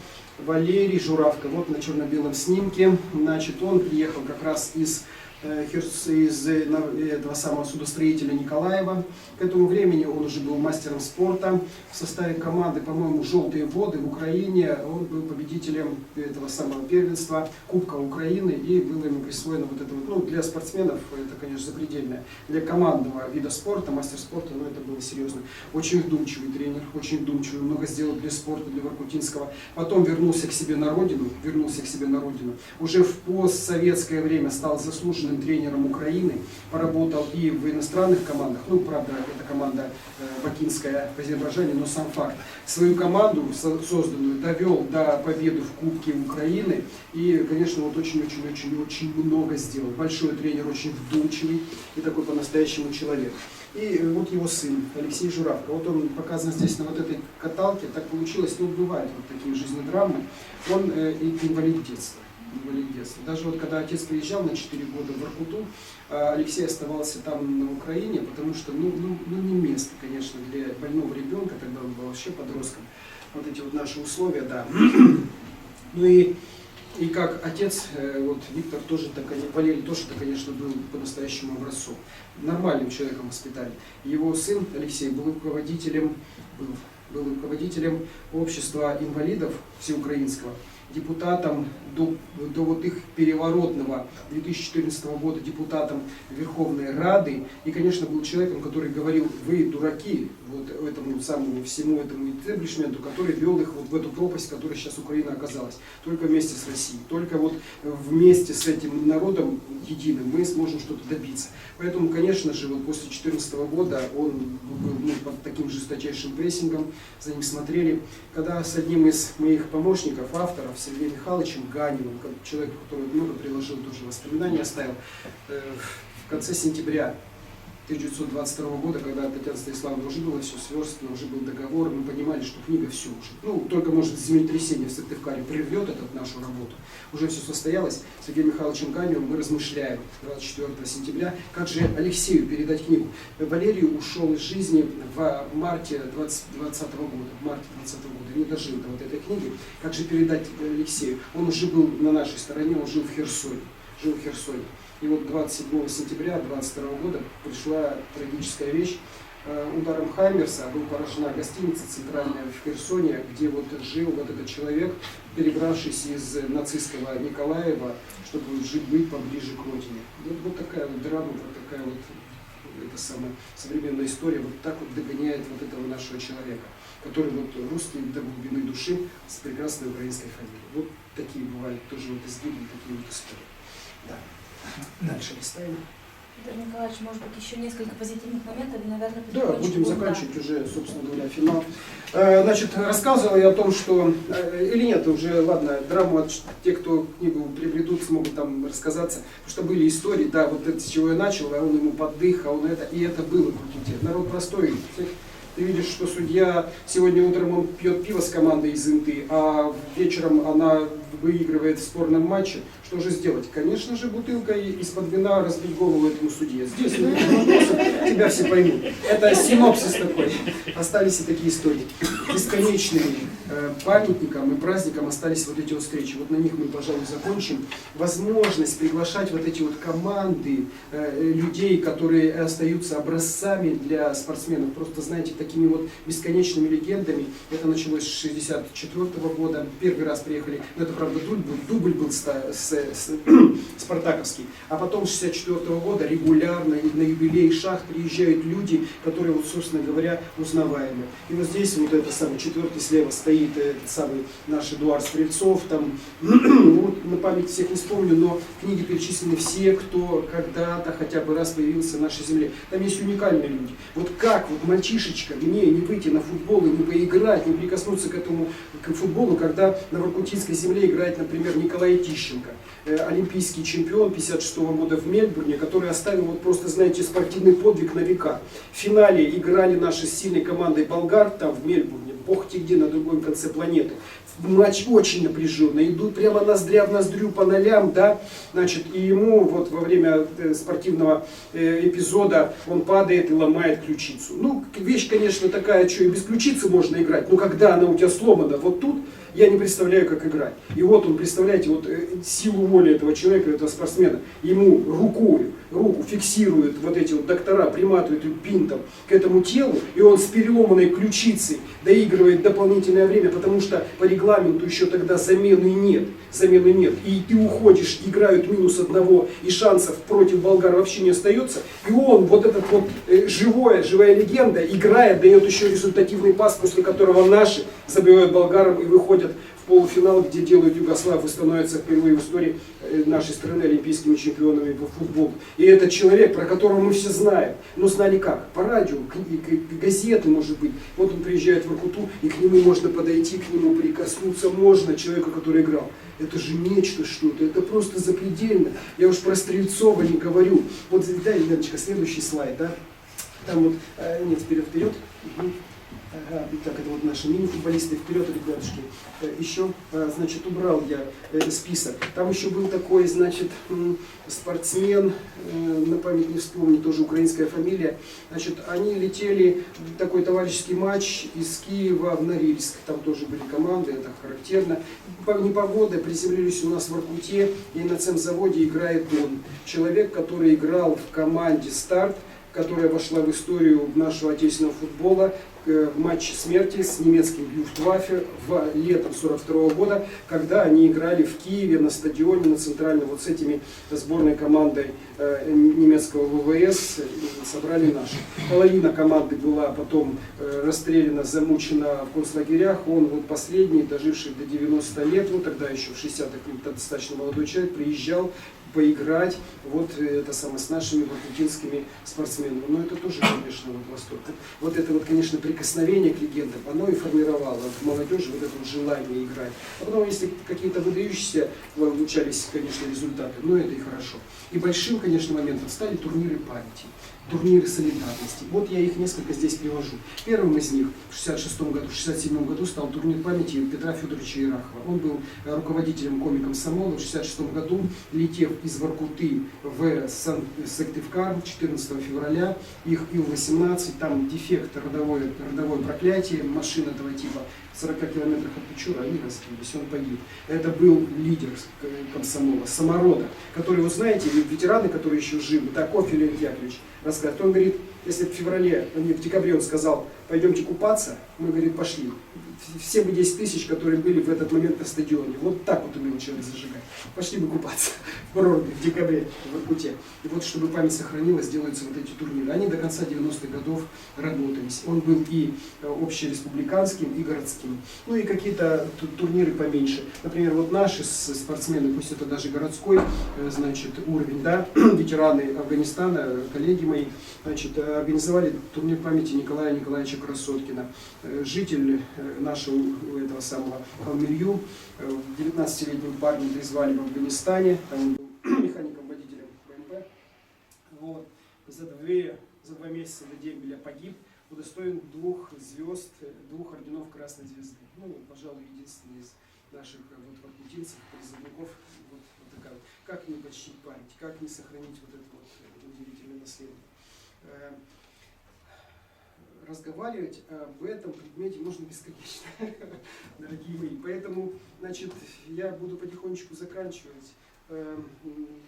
Валерий Журавка. Вот на черно-белом снимке. Значит, он приехал как раз из этого самого судостроителя Николаева. К этому времени он уже был мастером спорта в составе команды, по-моему, «Желтые воды» в Украине. Он был победителем этого самого первенства Кубка Украины, и было ему присвоено вот это вот, ну, для спортсменов это, конечно, запредельное. Для командного вида спорта, мастер спорта, но это было серьезно. Очень вдумчивый тренер, очень вдумчивый, много сделал для спорта, для Воркутинского. Потом вернулся к себе на родину, Уже в постсоветское время стал заслуженным тренером Украины, поработал и в иностранных командах, ну, правда, это команда бакинская в Азербайджане, но сам факт. Свою команду созданную довел до победы в Кубке Украины и, конечно, вот очень-очень-очень много сделал. Большой тренер, очень вдумчивый и такой по-настоящему человек. И вот его сын Алексей Журавка. Вот он показан здесь на вот этой каталке. Так получилось, ну, бывают вот такие жизненные драмы. Он инвалид детства. Даже вот когда отец приезжал на 4 года в Воркуту, Алексей оставался там на Украине, потому что ну не место, конечно, для больного ребенка, тогда он был вообще подростком. Вот эти вот наши условия, да. Ну и как отец, вот Виктор тоже, Валерий тоже, конечно, был по-настоящему образцом. Нормальным человеком воспитали. Его сын Алексей был руководителем общества инвалидов всеукраинского, депутатом до вот их переворотного 2014 года, депутатом Верховной Рады. И, конечно, был человеком, который говорил: вы дураки, вот этому самому всему этому истеблишменту, который вел их вот в эту пропасть, в которой сейчас Украина оказалась. Только вместе с Россией, только вот вместе с этим народом единым мы сможем что-то добиться. Поэтому, конечно же, вот после 2014 года он был под таким жесточайшим прессингом, за ним смотрели. Когда с одним из моих помощников, авторов, Сергеем Михайловичем Ганиным, человек, который много приложил, тоже воспоминания оставил, в конце сентября 1922 года, когда Татьяна Станиславовна уже было все сверстано, уже был договор, мы понимали, что книга все уже. Ну, только, может, землетрясение в Сыктывкаре прервет нашу работу. Уже все состоялось. С Сергеем Михайловичем Ганиным мы размышляем 24 сентября, как же Алексею передать книгу. Валерий ушел из жизни в марте 2020 года. Не дожил до вот этой книги. Как же передать Алексею? Он уже был на нашей стороне, он жил в Херсоне. И вот 27 сентября 2022 года пришла трагическая вещь. Ударом Хаймерса была поражена гостиница центральная в Херсоне, где вот жил вот этот человек, перебравшись из нацистского Николаева, чтобы быть поближе к родине. Вот такая вот драма, вот такая вот это самая современная история вот так вот догоняет вот этого нашего человека, который вот русский до глубины души с прекрасной украинской фамилией. Вот такие бывали тоже вот изгибы, такие вот истории. Да. Дальше листаем. Виктор Николаевич, может быть, еще несколько позитивных моментов, и, наверное, да, будем заканчивать уже, собственно говоря, финал. Значит, рассказывал я о том, что, или нет, уже, ладно, драму те, кто книгу приобретут, смогут там рассказаться, потому что были истории, да, вот это, с чего я начал, а он ему поддых, а он это, и это было в Воркуте. Народ простой. Ты видишь, что судья сегодня утром он пьет пиво с командой из Инты, а вечером она выигрывает в спорном матче. Что же сделать? Конечно же, бутылкой из-под вина разбить голову этому судье. Здесь вопросов, тебя все поймут. Это синопсис такой. Остались и такие истории. Бесконечными памятником и праздником остались вот эти вот встречи. Вот на них мы, пожалуй, закончим. Возможность приглашать вот эти вот команды людей, которые остаются образцами для спортсменов. Просто, знаете, такими вот бесконечными легендами. Это началось с 1964 года. Первый раз приехали, но это, правда, дубль был спартаковский. А потом с 1964 года регулярно на юбилей шахт приезжают люди, которые, вот, собственно говоря, узнаваемы. И вот здесь вот это самый четвертый слева стоит этот самый наш Эдуард Стрельцов. Там, вот, на память всех не вспомню, но в книге перечислены все, кто когда-то хотя бы раз появился в нашей земле. Там есть уникальные люди. Вот как вот мальчишечка мне не выйти на футбол и не поиграть, не прикоснуться к этому к футболу, когда на воркутинской земле играет, например, Николай Тищенко, олимпийский чемпион 1956 года в Мельбурне, который оставил вот просто, знаете, спортивный подвиг на века. В финале играли наши с сильной командой болгар там в Мельбурне, бог те где, на другом конце планеты. Матч очень напряженный, идут прямо ноздря в ноздрю по нолям, да, значит, и ему вот во время спортивного эпизода он падает и ломает ключицу. Ну, вещь, конечно, такая, что и без ключицы можно играть, но когда она у тебя сломана вот тут, я не представляю, как играть. И вот он, представляете, вот силу воли этого человека, этого спортсмена, ему руку фиксируют вот эти вот доктора, приматывают пинтом к этому телу, и он с переломанной ключицей доигрывает дополнительное время, потому что по регламенту еще тогда замены нет. И ты уходишь, играют -1, и шансов против болгар вообще не остается. И он, вот этот вот живая легенда, играет, дает еще результативный пас, после которого наши забивают болгарам и выходят в полуфинал, где делают югославов и становятся впервые в истории нашей страны олимпийскими чемпионами по футболу. И это человек, про которого мы все знаем. Но знали как? По радио, газеты, может быть. Вот он приезжает в Воркуту, и к нему можно подойти, к нему прикоснуться можно, человеку, который играл. Это же нечто что-то, это просто запредельно. Я уж про Стрельцова не говорю. Вот, дай, Леночка, следующий слайд, да? Там вот, нет, вперед. Ага, так, это вот наши мини-футболисты, вперед, ребятушки. Еще, значит, убрал я список. Там еще был такой, значит, спортсмен, на память не вспомню, тоже украинская фамилия. Значит, они летели в такой товарищеский матч из Киева в Норильск. Там тоже были команды, это характерно. Непогода, приземлились у нас в Воркуте, и на цемзаводе играет он. Человек, который играл в команде «Старт», которая вошла в историю нашего отечественного футбола в матче смерти с немецким Люфтваффе летом 1942 года, когда они играли в Киеве на стадионе, на центральном, вот с этими сборной командой немецкого ВВС, собрали наши. Половина команды была потом расстреляна, замучена в концлагерях. Он вот последний, доживший до 90 лет, вот тогда еще в 60-х, достаточно молодой человек, приезжал поиграть вот это самое с нашими воркутинскими спортсменами. Но это тоже, конечно, вот восторг. Вот это вот, конечно, прикосновение к легендам, оно и формировало в молодежи вот это вот желание играть. А потом, если какие-то выдающиеся получались, конечно, результаты, но это и хорошо. И большим, конечно, моментом стали турниры памяти, турниры солидарности. Вот я их несколько здесь привожу. Первым из них в 66-м году, в 67-м году стал турнир памяти Петра Федоровича Ирахова. Он был руководителем Коми-Комсомола. В 66-м году, летев из Воркуты в Сыктывкар 14 февраля, их Ил-18, там дефект, родовое проклятие, машина этого типа, в 40 километрах от Печоры, они разбились, он погиб. Это был лидер комсомола, Саморода, который, вы знаете, ветераны, которые еще живы, Таков Леонид Яковлевич рассказывает. Он говорит, если в феврале, в декабре он сказал, пойдемте купаться, мы, говорит, пошли. Все бы 10 тысяч, которые были в этот момент на стадионе. Вот так вот умел человек зажигать. Пошли бы купаться в Прорубе в декабре в Воркуте. И вот, чтобы память сохранилась, делаются вот эти турниры. Они до конца 90-х годов работались. Он был и общереспубликанским, и городским. Ну и какие-то турниры поменьше. Например, вот наши спортсмены, пусть это даже городской, значит, уровень, да, ветераны Афганистана, коллеги мои, значит, организовали турнир памяти Николая Николаевича Красоткина. Житель нашего этого самого Алмирью, 19-летним парнем призвали в Афганистане, там он был механиком-водителем БМП. Вот. За 2 месяца до дембеля погиб, удостоен 2 звезд, 2 орденов Красной Звезды. Ну, пожалуй, единственный из наших вот воркутинцев, призывников. Вот такая. Как не почтить память, как не сохранить вот это вот удивительное наследие. Разговаривать об этом предмете можно бесконечно, дорогие мои. Поэтому, значит, я буду потихонечку заканчивать.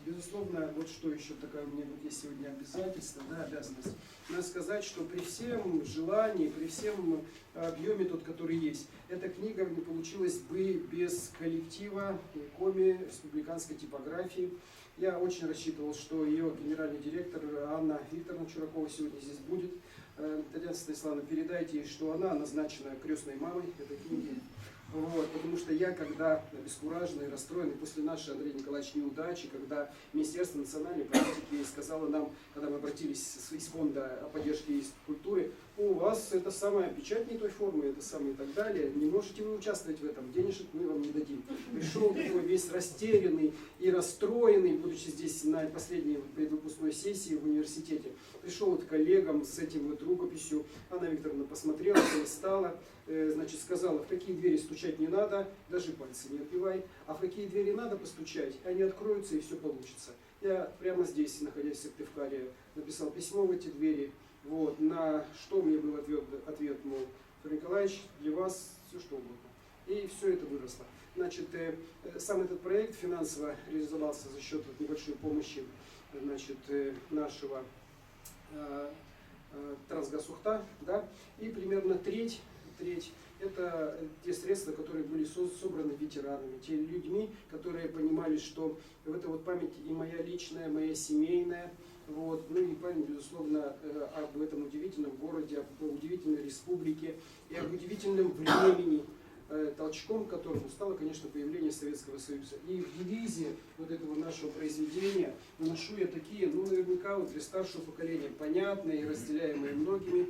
Безусловно, вот что еще такое у меня вот есть сегодня обязательство, да, обязанность. Надо сказать, что при всем желании, при всем объеме тот, который есть, эта книга не получилась бы без коллектива Коми республиканской типографии. Я очень рассчитывал, что ее генеральный директор Анна Викторовна Чуракова сегодня здесь будет. Татьяна Станиславовна, передайте ей, что она назначена крестной мамой этой книги. Вот, потому что я, когда обескураженный, расстроенный после нашей, Андрей Николаевич, неудачи, когда Министерство национальной политики сказало нам, когда мы обратились из фонда о поддержке культуры, у вас это самая печать не той формы, это самое и так далее, не можете вы участвовать в этом, денежек мы вам не дадим. Пришел такой весь растерянный и расстроенный, будучи здесь на последней предвыпускной сессии в университете, пришел вот к коллегам с этим вот рукописью. Анна Викторовна посмотрела, полистала, значит, сказала, в какие двери стучать не надо, даже пальцы не отбивай, а в какие двери надо постучать, они откроются и все получится. Я прямо здесь, находясь в Сыктывкаре, написал письмо в эти двери, вот, на что мне был ответ, мол, Петр Николаевич, для вас все что угодно. И все это выросло. Значит, сам этот проект финансово реализовался за счет небольшой помощи, значит, нашего Трансгаз-Ухта, да, и примерно треть это те средства, которые были собраны ветеранами, те людьми, которые понимали, что это вот память и моя личная, моя семейная, вот, ну и память, безусловно, об этом удивительном городе, об удивительной республике и об удивительном времени, толчком которому стало, конечно, появление Советского Союза. И в девизе вот этого нашего произведения наношу я такие, ну, наверняка вот для старшего поколения понятные и разделяемые многими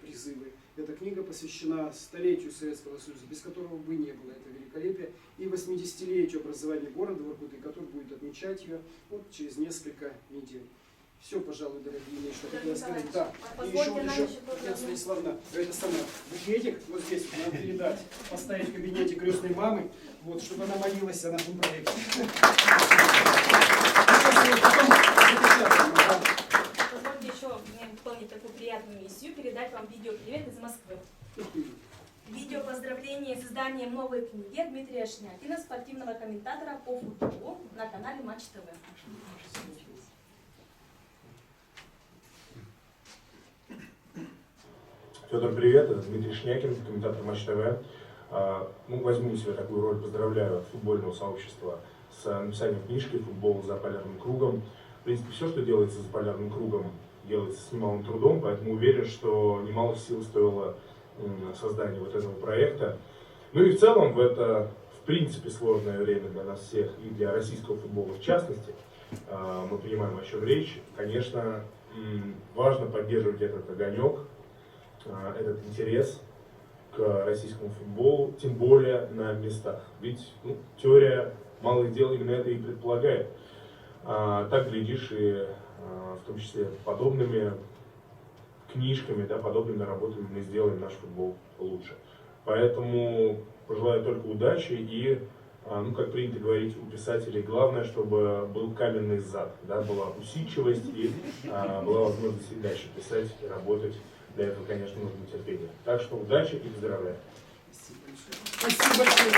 призывы. Эта книга посвящена столетию Советского Союза, без которого бы не было это великолепие, и 80-летию образования города Воркуты, который будет отмечать ее вот через несколько недель. Все, пожалуй, дорогие мои, что хотела сказать. Да. И еще вот еще, Станиславна, это самое, букетик вот здесь вот надо передать, поставить в кабинете крестной мамы, вот, чтобы она молилась о нашем проекте. Позвольте еще мне выполнить такую приятную миссию, передать вам видео-привет из Москвы. Видео поздравления с изданием новой книги от Дмитрия Шнякина, спортивного комментатора по футболу на канале Матч ТВ. Федор, привет, это Дмитрий Шнякин, комментатор Матч ТВ. Возьму на себя такую роль, поздравляю от футбольного сообщества с написанием книжки «Футбол за полярным кругом». В принципе, все, что делается за полярным кругом, делается с немалым трудом, поэтому уверен, что немало сил стоило создание вот этого проекта. Ну и в целом, в это, в принципе, сложное время для нас всех и для российского футбола в частности, мы понимаем, о чем речь. Конечно, важно поддерживать этот огонек, этот интерес к российскому футболу, тем более на местах. Ведь теория малых дел именно это и предполагает. Так, глядишь, и в том числе подобными книжками, да, подобными работами мы сделаем наш футбол лучше. Поэтому пожелаю только удачи и, как принято говорить у писателей, главное, чтобы был каменный зад, да, была усидчивость и была возможность и дальше писать и работать. Для этого, конечно, нужно терпение. Так что удачи и поздравляю. Спасибо большое,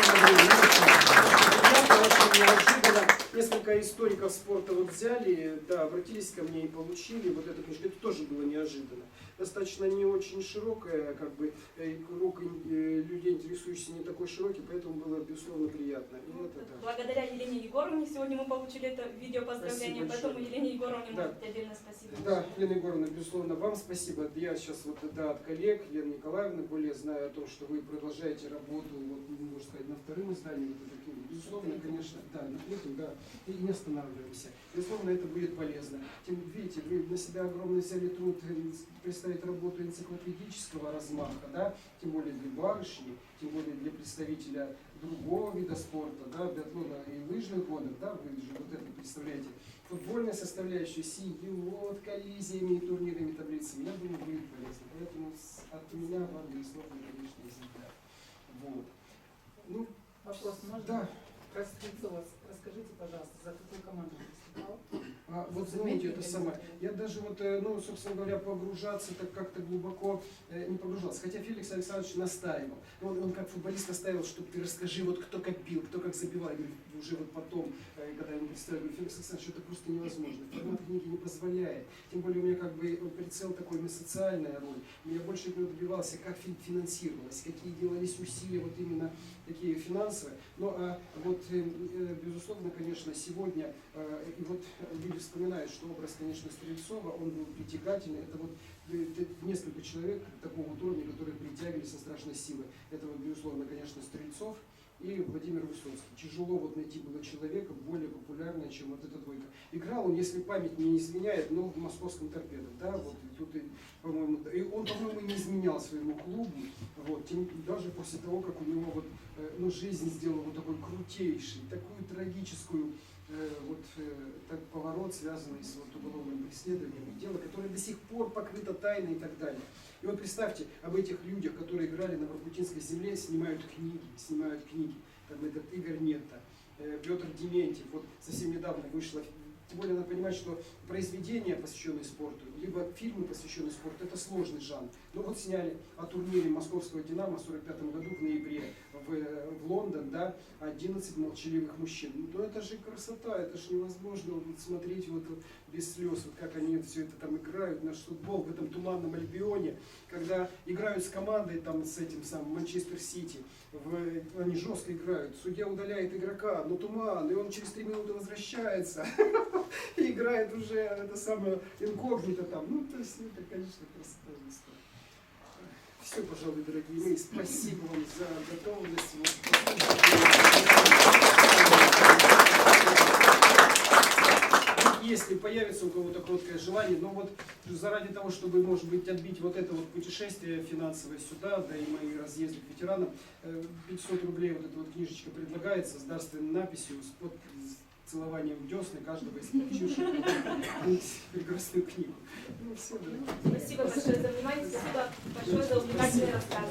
очень неожиданно. Несколько историков спорта вот взяли, да, обратились ко мне и получили вот эту книжку. Это тоже было неожиданно. Достаточно не очень широкая, как бы, круг людей, интересующихся, не такой широкий, поэтому было, безусловно, приятно. И это, да. Благодаря Елене Егоровне сегодня мы получили это видео поздравление, поэтому Елене Егоровне может быть отдельное спасибо. Да, Елена Егоровна, безусловно, вам спасибо. Я сейчас вот, да, от коллег, Елены Николаевны, более знаю о том, что вы продолжаете работу, вот, можно сказать, на втором издании вот этой книги. Безусловно, конечно, да, на третьем, да, и не останавливаемся. Безусловно, это будет полезно. Тем, видите, вы на себя огромный взяли труд представить работу энциклопедического размаха, да, тем более для барышни, тем более для представителя другого вида спорта, да, биатлона и лыжных гонок, да, вы же вот это представляете. Футбольная составляющая вот коллизиями и турнирными таблицами, я думаю, будет полезно. Поэтому от меня вам, безусловно, конечно, exemplar. Вот. Ну, вопрос можно? Да. Расскажите, пожалуйста, за какую команду вы выступал? Вот знаете, это самое. Я даже вот, ну, собственно говоря, погружаться так как-то глубоко не погружался. Хотя Феликс Александрович настаивал. Он как футболист настаивал, что ты расскажи, вот кто как бил, кто как забивал. Я говорю, уже вот потом, когда я ему представил, говорю, Феликс Александрович, это просто невозможно. Формат книги не позволяет. Тем более у меня как бы прицел такой, именно социальная роль. Я больше добивался, как фильм финансировалось, какие делались усилия вот именно такие финансовые. Ну а вот, безусловно, конечно, сегодня, и вот люди вспоминают, что образ, конечно, Стрельцова, он был притягательный. Это вот несколько человек такого вот уровня, которые притягивались со страшной силой. Это вот, безусловно, конечно, Стрельцов и Владимир Высоцкий. Тяжело вот найти было человека более популярного, чем вот эта двойка. Играл он, если память мне не изменяет, но в московском торпедо, да, вот тут, по-моему, и он, по-моему, не изменял своему клубу, вот, даже после того, как у него вот, ну, жизнь сделала вот такой крутейший, такую трагическую так, поворот, связанный с вот, уголовным преследованием, дело, которое до сих пор покрыто тайной и так далее. И вот представьте, об этих людях, которые играли на Воркутинской земле, снимают книги. Там этот Игорь Нетто, Петр Дементьев. Вот совсем недавно вышла Тем более надо понимать, что произведения, посвященные спорту, либо фильмы, посвященные спорту, это сложный жанр. Ну вот сняли о турнире московского «Динамо» в 1945 году в ноябре в Лондон, да, 11 молчаливых мужчин. Ну это же красота, это же невозможно вот смотреть вот без слез, вот как они все это там играют, наш футбол в этом туманном Альбионе, когда играют с командой, там, с этим самым Манчестер Сити, они жестко играют, судья удаляет игрока, но туман, и он через 3 минуты возвращается и играет уже это самое инкогнито там. Ну, то есть, это, конечно, красота. Все, пожалуй, дорогие мои, спасибо вам за готовность. Если появится у кого-то короткое желание, но вот заради того, чтобы, может быть, отбить вот это вот путешествие финансовое сюда, да и мои разъезды к ветеранам, 500 рублей вот эта вот книжечка предлагается с дарственной надписью, с целованием в десны каждого из получивших прекрасную книгу. Ну, все, да. Спасибо большое за внимание, спасибо большое за увлекательный рассказ.